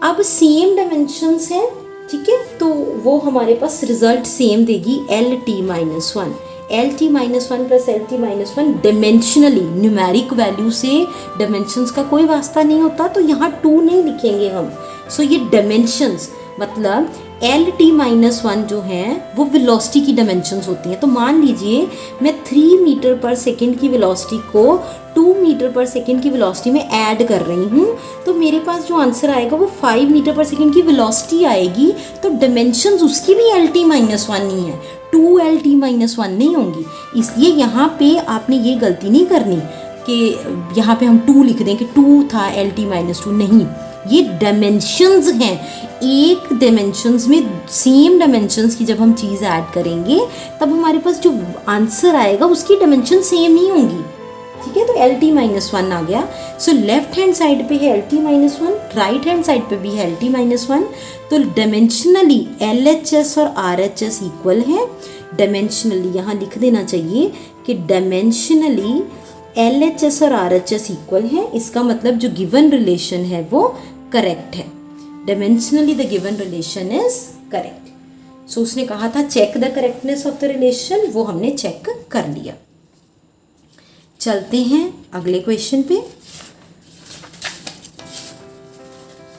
अब सेम डायमेंशंस हैं, ठीक है, तो वो हमारे पास रिजल्ट सेम देगी LT-1। LT-1 plus LT-1 dimensionally numeric value से डायमेंशंस का कोई वास्ता नहीं होता, तो यहाँ 2 नहीं लिखेंगे हम। सो ये डायमेंशंस मतलब LT-1 जो है वो वेलोसिटी की डायमेंशंस होती हैं। तो मान लीजिए मैं 3 मीटर पर सेकेंड की वेलोसिटी को 2 मीटर पर सेकेंड की वेलोसिटी में ऐड कर रही हूँ, तो मेरे पास जो आंसर आएगा वो 5 मीटर पर सेकेंड की वेलोसिटी आएगी। तो डायमेंशंस उसकी भी LT-1 नहीं है, 2 LT-1 नहीं होंगी। इसलिए यहाँ पे आपने ये गलती नहीं करनी कि यहाँ पे हम 2 लिख दें कि 2 था LT-2, नहीं, ये डायमेंशंस हैं। एक डायमेंशंस में सेम डायमेंशंस की जब हम चीज़ ऐड करेंगे तब हमारे पास जो आंसर आएगा उसकी डायमेंशन सेम नहीं होंगी, ठीक है। तो LT-1 आ गया। सो लेफ्ट हैंड साइड पे है LT-1, राइट हैंड साइड पे भी है LT-1। तो डायमेंशनली LHS और RHS इक्वल है। डायमेंशनली यहाँ लिख देना चाहिए कि डायमेंशनली LHS और RHS इक्वल है। इसका मतलब जो गिवन रिलेशन है वो करेक्ट है। Dimensionally the given relation is correct. So उसने कहा था check the correctness of the relation, वो हमने चेक कर लिया। चलते हैं अगले क्वेश्चन पे।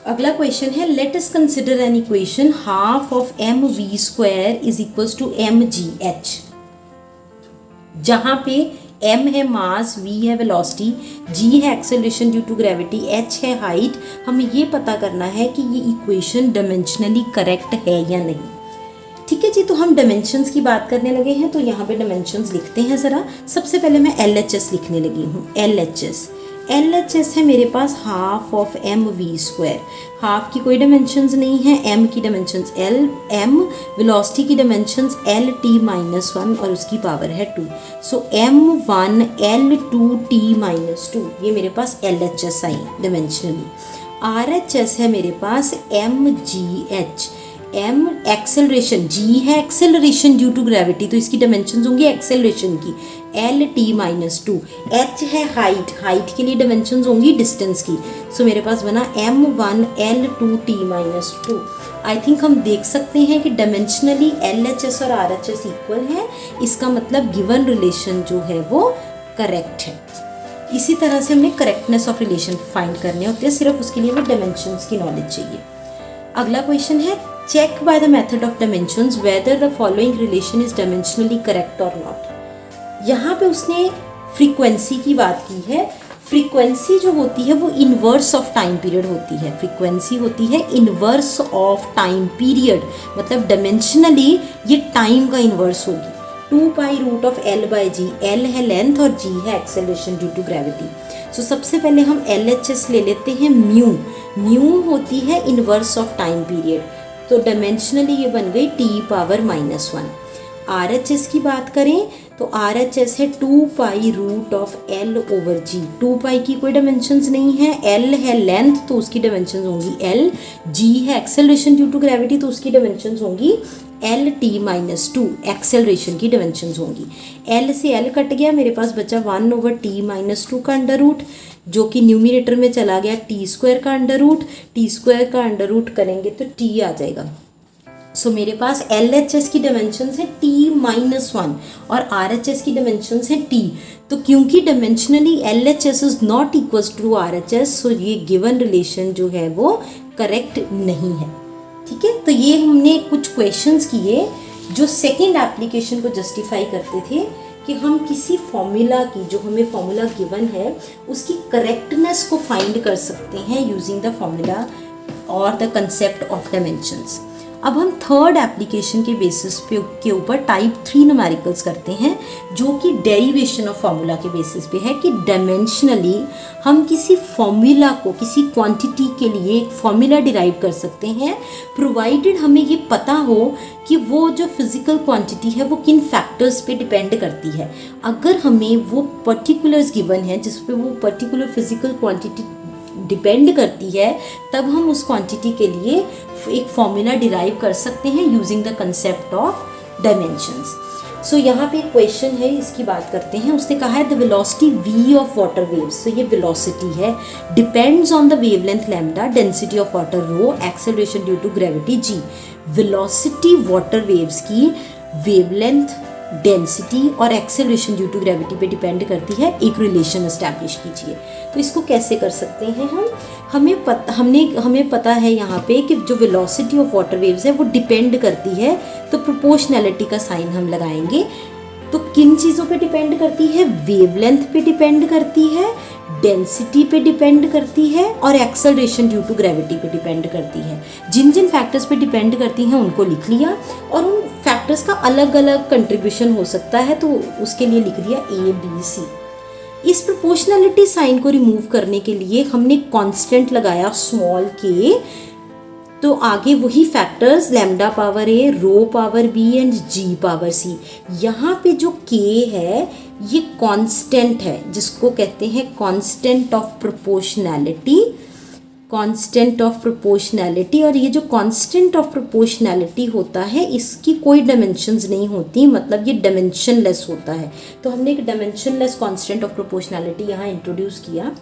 अगला क्वेश्चन है, let us consider an equation half of M V square is equals to M G H, जहां पे m है मास, v है वेलोसिटी, g है acceleration due to gravity, h है हाइट। हमें ये पता करना है कि ये इक्वेशन डायमेंशनली करेक्ट है या नहीं। ठीक है जी, तो हम डायमेंशंस की बात करने लगे हैं, तो यहाँ पे डायमेंशंस लिखते हैं ज़रा। सबसे पहले मैं LHS लिखने लगी हूँ। LHS है मेरे पास half of M V square. Half की कोई डायमेंशंस नहीं है, m की डायमेंशंस m, वेलोसिटी की डायमेंशंस L_t-1 और उसकी पावर है 2। सो m1 L2t-2, ये मेरे पास LHS आई डायमेंशनली। RHS है मेरे पास mgh। m एक्सेलरेशन, g है एक्सेलरेशन ड्यू टू ग्रेविटी, तो इसकी डायमेंशंस होंगी एक्सेलरेशन की L_t-2। h है हाइट, हाइट के लिए डायमेंशंस होंगी डिस्टेंस की। सो मेरे पास बना m1 L2t-2। आई थिंक हम देख सकते हैं कि डायमेंशनली LHS और RHS इक्वल है, इसका मतलब गिवन रिलेशन जो है वो करेक्ट है। इसी तरह से हमें करेक्टनेस ऑफ रिलेशन फाइंड करने होते हैं, सिर्फ उसके लिए हमें डायमेंशंस की नॉलेज चाहिए। अगला क्वेश्चन है, check by the method of dimensions whether the following relation is dimensionally correct और नॉट। यहाँ पे उसने फ्रीक्वेंसी की बात की है। फ्रीक्वेंसी जो होती है वो इनवर्स ऑफ टाइम पीरियड होती है। फ्रीक्वेंसी होती है इनवर्स ऑफ टाइम पीरियड, मतलब डायमेंशनली ये टाइम का इनवर्स होगी। 2π√L/g, L है लेंथ और g है एक्सेलरेशन ड्यू टू ग्रेविटी। सो सबसे पहले हम LHS ले लेते हैं। म्यू होती है इनवर्स ऑफ टाइम पीरियड, तो डायमेंशनली ये बन गई t⁻⁻1। RHS की बात करें तो RHS है 2π√L/g। 2π की कोई डायमेंशंस नहीं है, L है लेंथ तो उसकी डायमेंशंस होंगी L, G है एक्सेलरेशन ड्यू टू ग्रेविटी तो उसकी डायमेंशंस होंगी L_t-2, एक्सेलरेशन की डायमेंशंस होंगी। L से L कट गया, मेरे पास बचा 1/t-2 का अंडर रूट, जो कि न्यूमिनेटर में चला गया t² का अंडर रूट। t² का अंडर रूट करेंगे तो t आ जाएगा। सो मेरे पास LHS की डायमेंशंस है t-1 और RHS की डायमेंशंस है t। तो क्योंकि dimensionally LHS is not equals to RHS, so ये गिवन रिलेशन जो है वो करेक्ट नहीं है। ठीक है, तो ये हमने कुछ क्वेश्चंस किए जो सेकंड एप्लीकेशन को जस्टिफाई करते थे कि हम किसी फॉर्मूला की, जो हमें फॉर्मूला गिवन है, उसकी करेक्टनेस को फाइंड कर सकते हैं यूजिंग द फॉर्मूला और द कंसेप्ट ऑफ डायमेंशंस। अब हम थर्ड एप्लीकेशन के बेसिस पे के ऊपर टाइप 3 न्यूमेरिकल्स करते हैं, जो कि डेरिवेशन ऑफ फार्मूला के बेसिस पे है कि डायमेंशनली हम किसी फॉर्मूला को, किसी क्वांटिटी के लिए एक फॉर्मूला डिराइव कर सकते हैं, प्रोवाइडेड हमें ये पता हो कि वो जो फिजिकल क्वांटिटी है वो किन फैक्टर्स पे डिपेंड करती है। अगर हमें वो पर्टिकुलर्स गिवन है जिस पे वो पर्टिकुलर फिजिकल क्वांटिटी डिपेंड करती है, तब हम उस क्वांटिटी के लिए एक फॉर्मूला डिराइव कर सकते हैं using the concept of dimensions. So यहाँ पे क्वेश्चन है, इसकी बात करते हैं। उसने कहा है the velocity v of water waves, तो ये वेलोसिटी है, depends on the wavelength lambda, density of water rho, acceleration due to gravity g। Velocity water waves की वेवलेंथ, डेंसिटी और एक्सेलरेशन ड्यू टू ग्रेविटी पे डिपेंड करती है। एक relation establish कीजिए। तो इसको कैसे कर सकते हैं हम? हमें पता है यहाँ पे कि जो वेलोसिटी ऑफ वाटर वेव्स है वो डिपेंड करती है, तो प्रोपोर्शनैलिटी का साइन हम लगाएंगे। तो किन चीज़ों पे डिपेंड करती है? वेवलेंथ पे डिपेंड करती है, डेंसिटी पे डिपेंड करती है और एक्सेलरेशन ड्यू टू ग्रेविटी पे डिपेंड करती है। जिन जिन फैक्टर्स पे डिपेंड करती हैं उनको लिख लिया, और उन फैक्टर्स का अलग अलग कंट्रीब्यूशन हो सकता है, तो उसके लिए लिख दिया A, B, C। इस प्रोपोर्शनैलिटी साइन को रिमूव करने के लिए हमने कांस्टेंट लगाया स्मॉल k, तो आगे वही factors lambda power a, rho power b and g power c। यहाँ पे जो k है ये कांस्टेंट है, जिसको कहते हैं constant of proportionality. Constant of proportionality, और ये जो कांस्टेंट ऑफ प्रोपोर्शनैलिटी होता है इसकी कोई डायमेंशंस नहीं होती, मतलब ये डायमेंशनलेस होता है। तो हमने एक डायमेंशनलेस कांस्टेंट ऑफ प्रोपोर्शनैलिटी यहाँ इंट्रोड्यूस किया।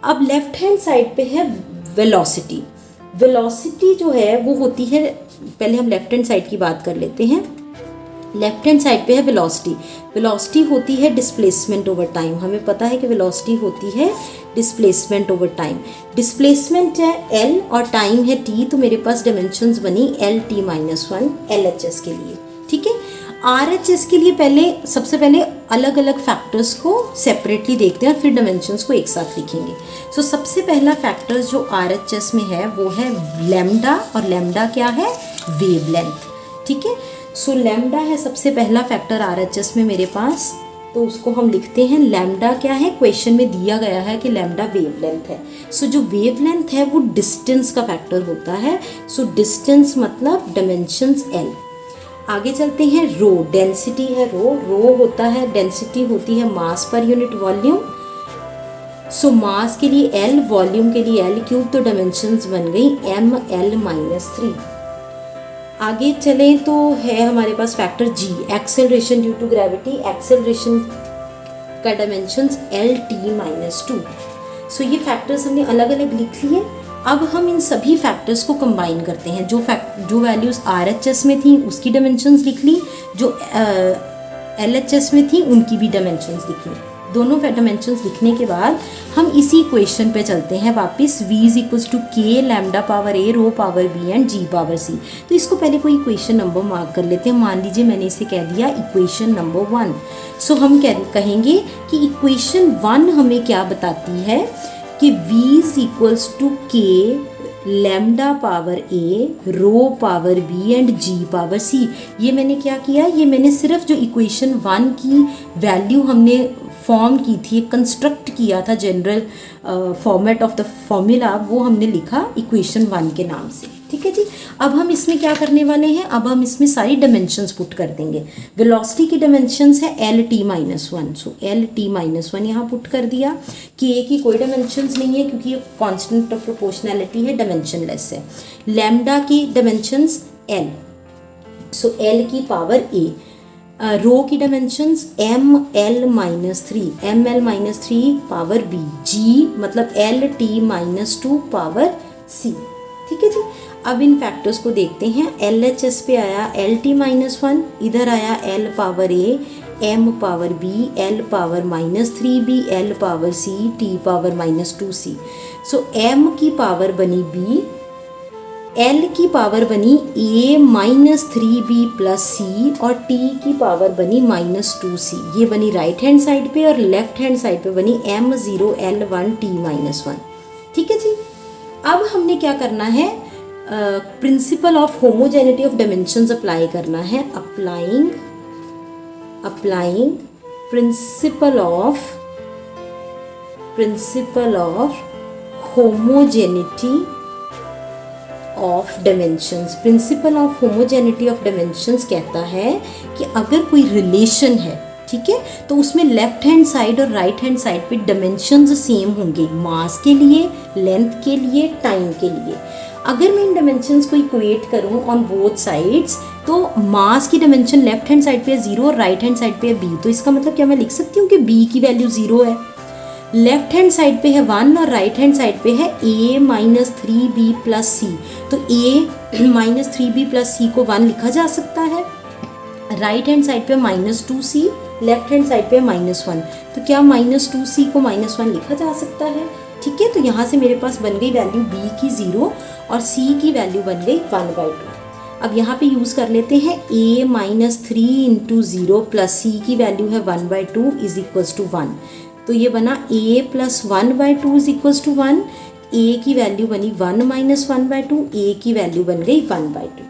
अब लेफ्ट हैंड साइड पे है वेलोसिटी। वेलोसिटी जो है वो होती है, पहले हम लेफ्ट हैंड साइड की बात कर लेते हैं। लेफ्ट हैंड साइड पे है वेलोसिटी। वेलोसिटी होती है डिस्प्लेसमेंट ओवर टाइम, हमें पता है कि वेलोसिटी होती है डिस्प्लेसमेंट ओवर टाइम। डिस्प्लेसमेंट है एल और टाइम है टी, तो मेरे पास डायमेंशंस बनी L T minus one LHS के लिए। ठीक है, RHS के लिए सबसे पहले अलग अलग फैक्टर्स को सेपरेटली देखते हैं और फिर डायमेंशंस को एक साथ लिखेंगे। सो सबसे पहला फैक्टर जो RHS में है वो है लैम्डा, और लैम्डा क्या है? वेवलेंथ। ठीक है, सो लैम्डा है सबसे पहला फैक्टर RHS में मेरे पास, तो उसको हम लिखते हैं लैम्डा क्या है, क्वेश्चन में दिया गया है कि लैम्डा वेवलेंथ है। सो जो वेवलेंथ है वो डिस्टेंस का फैक्टर होता है। सो डिस्टेंस मतलब डायमेंशंस L। आगे चलते हैं, रो डेंसिटी है, रो होता है, डेंसिटी होती है मास पर यूनिट वॉल्यूम। सो मास के लिए L, वॉल्यूम के लिए L क्यूब, तो डायमेंशंस बन गई ML-3। आगे चलें तो है हमारे पास factor G, acceleration due to gravity. Acceleration का डायमेंशंस LT-2। सो ये फैक्टर्स हमने अलग अलग लिख लिए। अब हम इन सभी फैक्टर्स को कंबाइन करते हैं। जो वैल्यूज़ RHS में थी उसकी डायमेंशंस लिख ली, जो LHS में थी उनकी भी डायमेंशंस लिख ली। दोनों डायमेंशंस लिखने के बाद हम इसी इक्वेशन पे चलते हैं वापस, v is to k lambda power a rho power b and g power c। तो इसको पहले कोई इक्वेशन नंबर मार्क कर लेते हैं। मान लीजिए मैंने इसे कह दिया इक्वेशन नंबर 1। सो हम कहेंगे कि इक्वेशन 1 हमें क्या बताती है कि v is to k lambda power a rho power b and g power c। ये मैंने क्या किया, ये मैंने सिर्फ जो इक्वेशन 1 की वैल्यू हमने फॉर्म की थी, कंस्ट्रक्ट किया था general format of the formula, वो हमने लिखा इक्वेशन 1 के नाम से। ठीक है जी, अब हम इसमें क्या करने वाले हैं, अब हम इसमें सारी डायमेंशंस पुट कर देंगे। वेलोसिटी की डायमेंशंस है LT-1, सो LT-1 यहाँ पुट कर दिया। के की कोई डायमेंशंस नहीं है क्योंकि ये कांस्टेंट ऑफ प्रोपोर्शनैलिटी है, डायमेंशनलेस है। लैम्डा की डायमेंशंस L, सो L की पावर A। रो की dimensions ML-3 power B। G मतलब LT-2 पावर C। ठीक है जी, अब इन फैक्टर्स को देखते हैं। LHS पे आया LT-1, इधर आया L power A, M power B, L power -3B, L power C, T power -2C। So M की पावर बनी B, L की पावर बनी A-3B प्लस C, और T की पावर बनी -2C। ये बनी राइट हैंड साइड पे, और लेफ्ट हैंड साइड पे बनी M0L1T-1। ठीक है जी, अब हमने क्या करना है, principle of homogeneity of dimensions apply करना है। Applying principle of homogeneity of dimensions. Principle of homogeneity of dimensions कहता है कि अगर कोई रिलेशन है, ठीक है, तो उसमें लेफ्ट हैंड साइड और राइट हैंड साइड पे डायमेंशंस सेम होंगे, मास के लिए, लेंथ के लिए, टाइम के लिए। अगर मैं इन डायमेंशंस को इक्वेट करूं ऑन बोथ साइड्स, तो मास की डायमेंशन लेफ्ट हैंड साइड पे है 0 और राइट हैंड साइड पे है b। तो इसका मतलब क्या मैं लिख सकती हूँ कि b की वैल्यू 0 है। लेफ्ट हैंड साइड पे है 1 और राइट हैंड साइड पे है A-3B प्लस C। तो A-3B प्लस C को 1 लिखा जा सकता है। राइट हैंड साइड पे -2C, लेफ्ट हैंड साइड पे -1, तो क्या -2C को -1 लिखा जा सकता है। ठीक है, तो यहाँ से मेरे पास बन गई वैल्यू B की 0 और C की वैल्यू बन गई 1/2। अब यहाँ पे यूज़ कर लेते हैं A-3 इंटू 0 प्लस C की वैल्यू है 1/2 इज इक्वल्स टू 1। तो ये बना A plus 1/2 is equals to 1। A की वैल्यू बनी 1 माइनस 1/2, A की वैल्यू बन गई 1/2।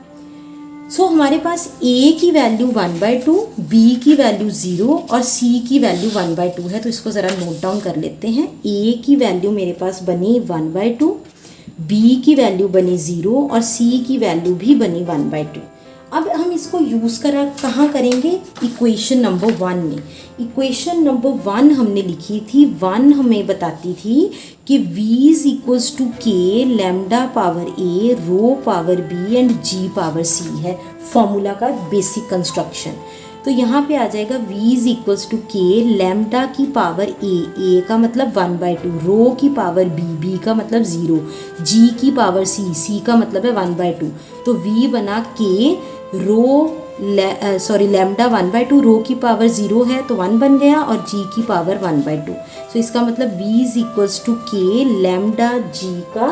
सो हमारे पास A की वैल्यू 1/2, B की वैल्यू 0 और C की वैल्यू 1/2 है। तो इसको ज़रा नोट डाउन कर लेते हैं। A की वैल्यू मेरे पास बनी 1/2, B की वैल्यू बनी 0 और C की वैल्यू भी बनी 1/2। अब हम इसको यूज़ कहाँ करेंगे, इक्वेशन नंबर 1 में। इक्वेशन नंबर 1 हमने लिखी थी, 1 हमें बताती थी कि v is equals to k lambda power a rho power b and g power c है फॉर्मूला का बेसिक कंस्ट्रक्शन। तो यहाँ पे आ जाएगा v is equals to k lambda की पावर a का मतलब 1/2, रो की पावर b का मतलब 0, g की पावर c का मतलब है 1/2। तो v बना k रो लैम्डा 1/2, रो की पावर 0 है तो 1 बन गया और जी की पावर 1/2। सो इसका मतलब v is equals to k lambda जी का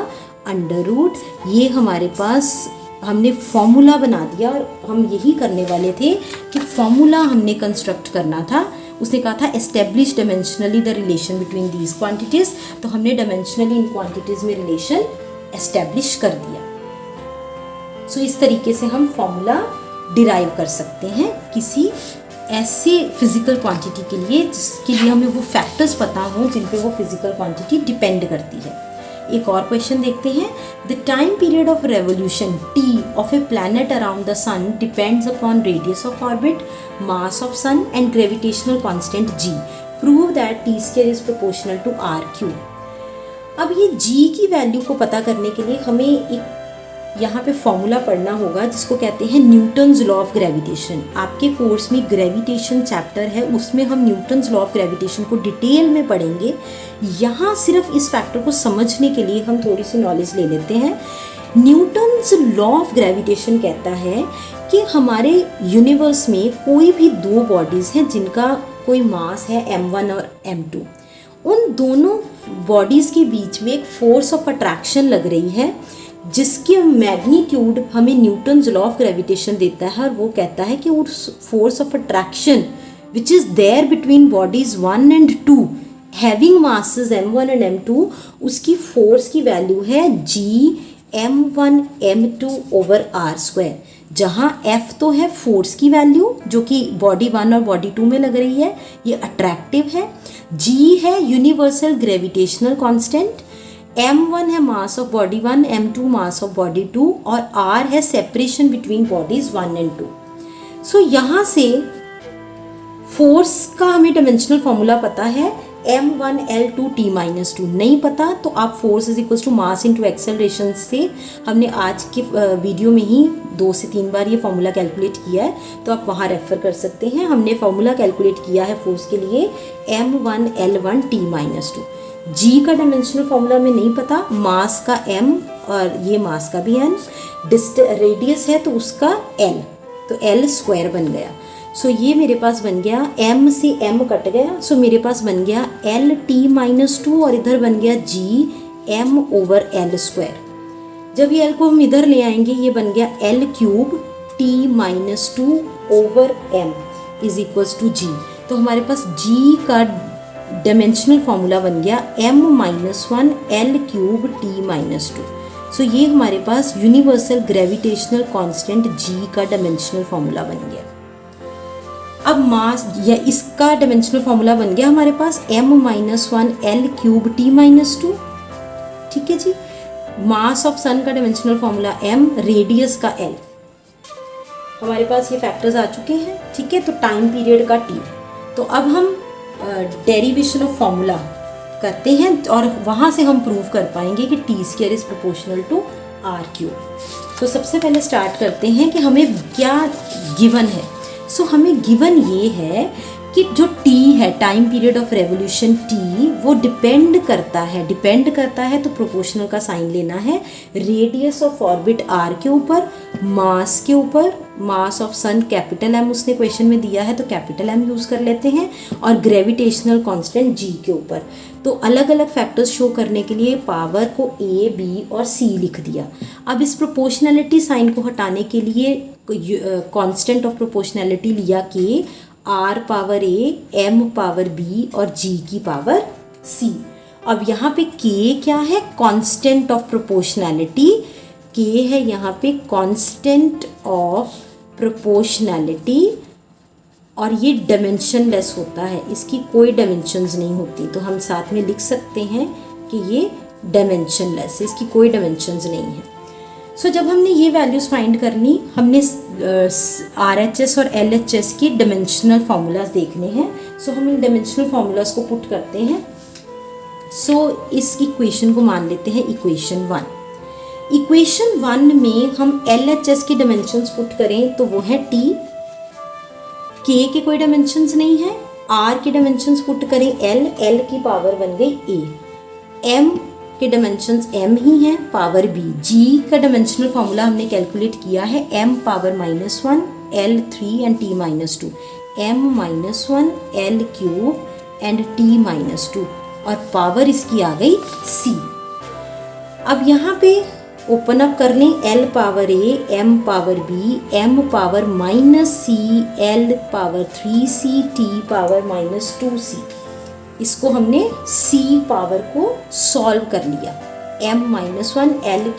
अंडर रूट। ये हमारे पास हमने फॉर्मूला बना दिया और हम यही करने वाले थे कि फॉर्मूला हमने कंस्ट्रक्ट करना था। उसने कहा था establish dimensionally the relation between these quantities, तो हमने डायमेंशनली इन क्वांटिटीज़ में रिलेशन एस्टेब्लिश कर दिया। सो इस तरीके से हम फॉर्मूला डिराइव कर सकते हैं किसी ऐसे फिजिकल क्वांटिटी के लिए जिसके लिए हमें वो फैक्टर्स पता हों जिन पे वो फिजिकल क्वांटिटी डिपेंड करती है। एक और क्वेश्चन देखते हैं। The time period of revolution T of a planet around the sun depends upon radius of orbit, mass of sun and gravitational constant g। Prove that T square is proportional to r³। अब ये g की value को पता करने के लिए हमें एक यहाँ पे फॉर्मूला पढ़ना होगा जिसको कहते हैं न्यूटन्स लॉ ऑफ ग्रेविटेशन। आपके कोर्स में ग्रेविटेशन चैप्टर है, उसमें हम न्यूटन्स लॉ ऑफ ग्रेविटेशन को डिटेल में पढ़ेंगे। यहाँ सिर्फ इस फैक्टर को समझने के लिए हम थोड़ी सी नॉलेज ले लेते हैं। न्यूटन्स लॉ ऑफ ग्रेविटेशन कहता है कि हमारे यूनिवर्स में कोई भी दो बॉडीज़ हैं जिनका कोई मास है m1 और m2। उन दोनों बॉडीज़ के बीच में एक फोर्स ऑफ अट्रैक्शन लग रही है जिसकी मैग्नीट्यूड हमें न्यूटन्स लॉ ऑफ ग्रेविटेशन देता है, और वो कहता है कि उस force of attraction which is there between bodies 1 and 2 having masses m1 and m2, उसकी फोर्स की वैल्यू है g m1 m2 over r², जहाँ f तो है फोर्स की वैल्यू जो कि बॉडी 1 और बॉडी 2 में लग रही है, ये अट्रैक्टिव है। g है यूनिवर्सल ग्रेविटेशनल कांस्टेंट, m1 है mass of body 1, m2 mass of body 2, और r है सेपरेशन बिटवीन बॉडीज 1 and 2। सो यहाँ से फोर्स का हमें डायमेंशनल फॉर्मूला पता है, m1L2T-2। नहीं पता तो आप force is equal to mass into acceleration से हमने आज के वीडियो में ही 2 से 3 बार ये फॉर्मूला कैलकुलेट किया है, तो आप वहाँ रेफर कर सकते हैं। हमने फॉर्मूला कैलकुलेट किया है फोर्स के लिए m1L1T-2। जी का डायमेंशनल फॉर्मूला में नहीं पता, मास का m और ये मास का भी n, रेडियस है तो उसका l, तो l² बन गया। सो ये मेरे पास बन गया m से m कट गया, सो मेरे पास बन गया L_T-2 और इधर बन गया g m ओवर l²। जब ये l को हम इधर ले आएंगे ये बन गया L³ T-2 over m is equals to g। तो हमारे पास g का डायमेंशनल फॉर्मूला बन गया m-1 L³ T-2। सो ये हमारे पास यूनिवर्सल ग्रेविटेशनल कांस्टेंट g का डायमेंशनल फॉर्मूला बन गया। अब मास या इसका डायमेंशनल फॉर्मूला बन गया हमारे पास m-1 L³ T-2। ठीक है जी। मास ऑफ सन का डायमेंशनल फॉर्मूला m, रेडियस का l। हमारे पास ये फैक्टर्स आ चुके हैं। ठीक है, तो टाइम पीरियड का t। तो अब हम डेरिवेशन ऑफ फॉर्मूला करते हैं और वहाँ से हम प्रूव कर पाएंगे कि T square is proportional to r³। तो सबसे पहले स्टार्ट करते हैं कि हमें क्या गिवन है। सो हमें गिवन ये है कि जो t है, time period of revolution t, वो डिपेंड करता है तो प्रोपोर्शनल का साइन लेना है रेडियस ऑफ ऑर्बिट r के ऊपर, मास के ऊपर, mass of sun capital M उसने क्वेश्चन में दिया है तो कैपिटल M यूज़ कर लेते हैं, और ग्रेविटेशनल कांस्टेंट g के ऊपर। तो अलग अलग फैक्टर्स शो करने के लिए पावर को a, b और c लिख दिया। अब इस प्रोपोर्शनैलिटी साइन को हटाने के लिए कांस्टेंट ऑफ प्रोपोर्शनैलिटी लिया कि r power a, m power b और g की पावर c। अब यहाँ पे k क्या है? Constant of proportionality. k है यहाँ पे कांस्टेंट ऑफ प्रोपोर्शनैलिटी, और ये डायमेंशनलेस होता है, इसकी कोई डायमेंशंस नहीं होती, तो हम साथ में लिख सकते हैं कि ये डायमेंशनलेस है, इसकी कोई डायमेंशंस नहीं है। सो जब हमने ये वैल्यूज़ फाइंड कर ली, हमने RHS और LHS की डायमेंशनल फार्मूलाज देखने हैं। सो हम इन डायमेंशनल फार्मूलाज को पुट करते हैं। सो इस इक्वेशन को मान लेते हैं इक्वेशन 1। इक्वेशन 1 में हम LHS की डायमेंशंस पुट करें तो वो है T, K के कोई डायमेंशंस नहीं है, R के डायमेंशंस पुट करें L की पावर बन गई A, M के डायमेंशंस m ही हैं, पावर b। g का डायमेंशनल फार्मूला हमने कैलकुलेट किया है m power -1 L3 and t minus 2, m-1 L³ and t minus 2 और पावर इसकी आ गई c। अब यहाँ पे ओपन अप कर लें, l power a, m power b, m power -c, l power 3c, t power -2c। इसको हमने c पावर को सॉल्व कर लिया m-1 L³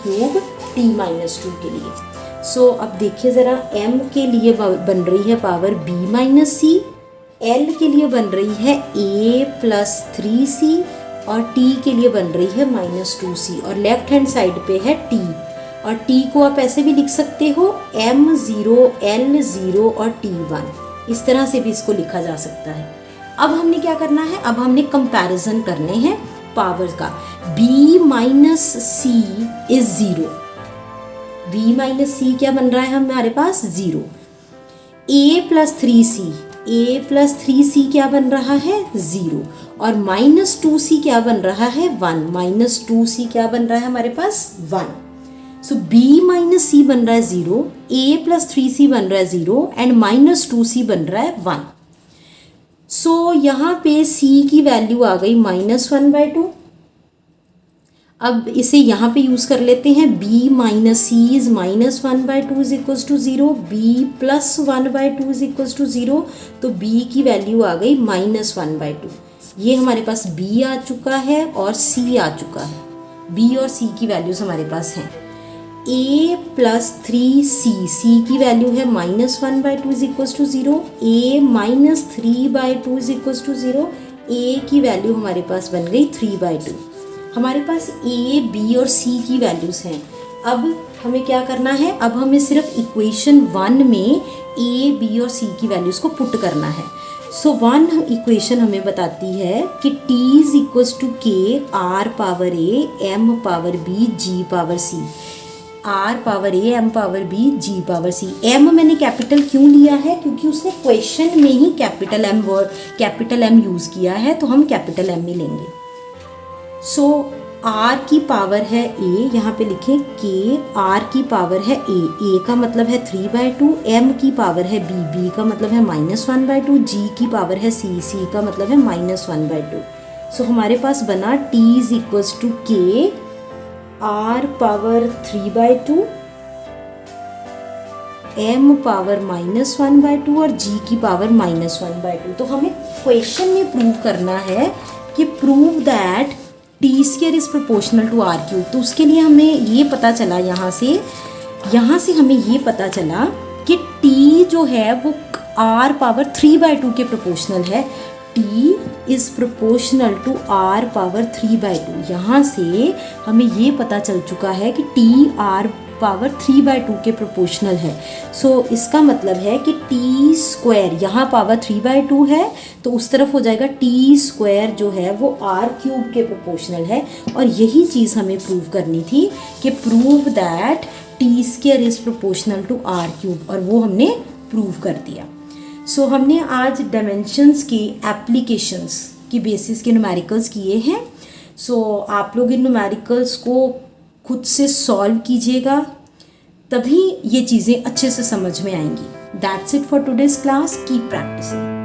t -2 के लिए। सो अब देखिए ज़रा, m के लिए बन रही है पावर b - c, l के लिए बन रही है a + 3c और t के लिए बन रही है -2c और लेफ्ट हैंड साइड पे है t। और t को आप ऐसे भी लिख सकते हो m0 L0 और t1, इस तरह से भी इसको लिखा जा सकता है। अब हमने क्या करना है, अब हमने कंपैरिजन करने हैं पावर का। b - c is 0, b - c क्या बन रहा है हमारे पास 0। a + 3c, a + 3c क्या बन रहा है 0 और -2c क्या बन रहा है 1, -2c क्या बन रहा है हमारे पास 1। सो b - c बन रहा है 0, a + 3c बन रहा है 0 एंड -2c बन रहा है 1। सो यहाँ पे c की वैल्यू आ गई -1/2। अब इसे यहाँ पे यूज़ कर लेते हैं, b - c is -1/2 is equal to 0, b + 1/2 is equal to 0, तो b की वैल्यू आ गई -1/2। ये हमारे पास b आ चुका है और c आ चुका है, b और c की वैल्यूज हमारे पास हैं। a + 3c, c की वैल्यू है -1/2 is equal to 0, a - 3/2 is equal to 0, a की वैल्यू हमारे पास बन गई 3/2। हमारे पास a, b और c की वैल्यूज़ हैं। अब हमें क्या करना है, अब हमें सिर्फ इक्वेशन 1 में a, b और c की वैल्यूज़ को पुट करना है। सो 1 इक्वेशन हमें बताती है कि t is equal to k r power a, m power b, g power c। r power a, m power b, g power c। m मैंने कैपिटल क्यों लिया है, क्योंकि उसने क्वेश्चन में ही कैपिटल m यूज़ किया है, तो हम कैपिटल m ही लेंगे। सो r की पावर है a, यहाँ पे लिखें k, r की पावर है a का मतलब है 3/2, m की पावर है b का मतलब है -1/2, g की पावर है c का मतलब है -1/2। सो हमारे पास बना t is equal to k r power 3/2, m power -1/2 और g की पावर -1/2। तो हमें क्वेश्चन में प्रूव करना है कि prove that t² is proportional to r³। तो उसके लिए हमें ये पता चला, यहाँ से हमें ये पता चला कि t जो है वो r पावर 3/2 के प्रोपोर्शनल है। t is proportional to r power 3/2। यहाँ से हमें ये पता चल चुका है कि t r पावर 3/2 के प्रोपोर्शनल है। सो इसका मतलब है कि t², यहाँ पावर 3/2 है तो उस तरफ हो जाएगा t² जो है वो r³ के प्रोपोर्शनल है। और यही चीज़ हमें प्रूव करनी थी कि prove that t² is proportional to r³, और वो हमने प्रूव कर दिया। सो हमने आज डायमेंशंस के एप्लीकेशंस की बेसिस के न्यूमेरिकल्स किए हैं। सो आप लोग इन न्यूमेरिकल्स को खुद से सॉल्व कीजिएगा, तभी ये चीज़ें अच्छे से समझ में आएंगी। That's it for today's class. Keep practising.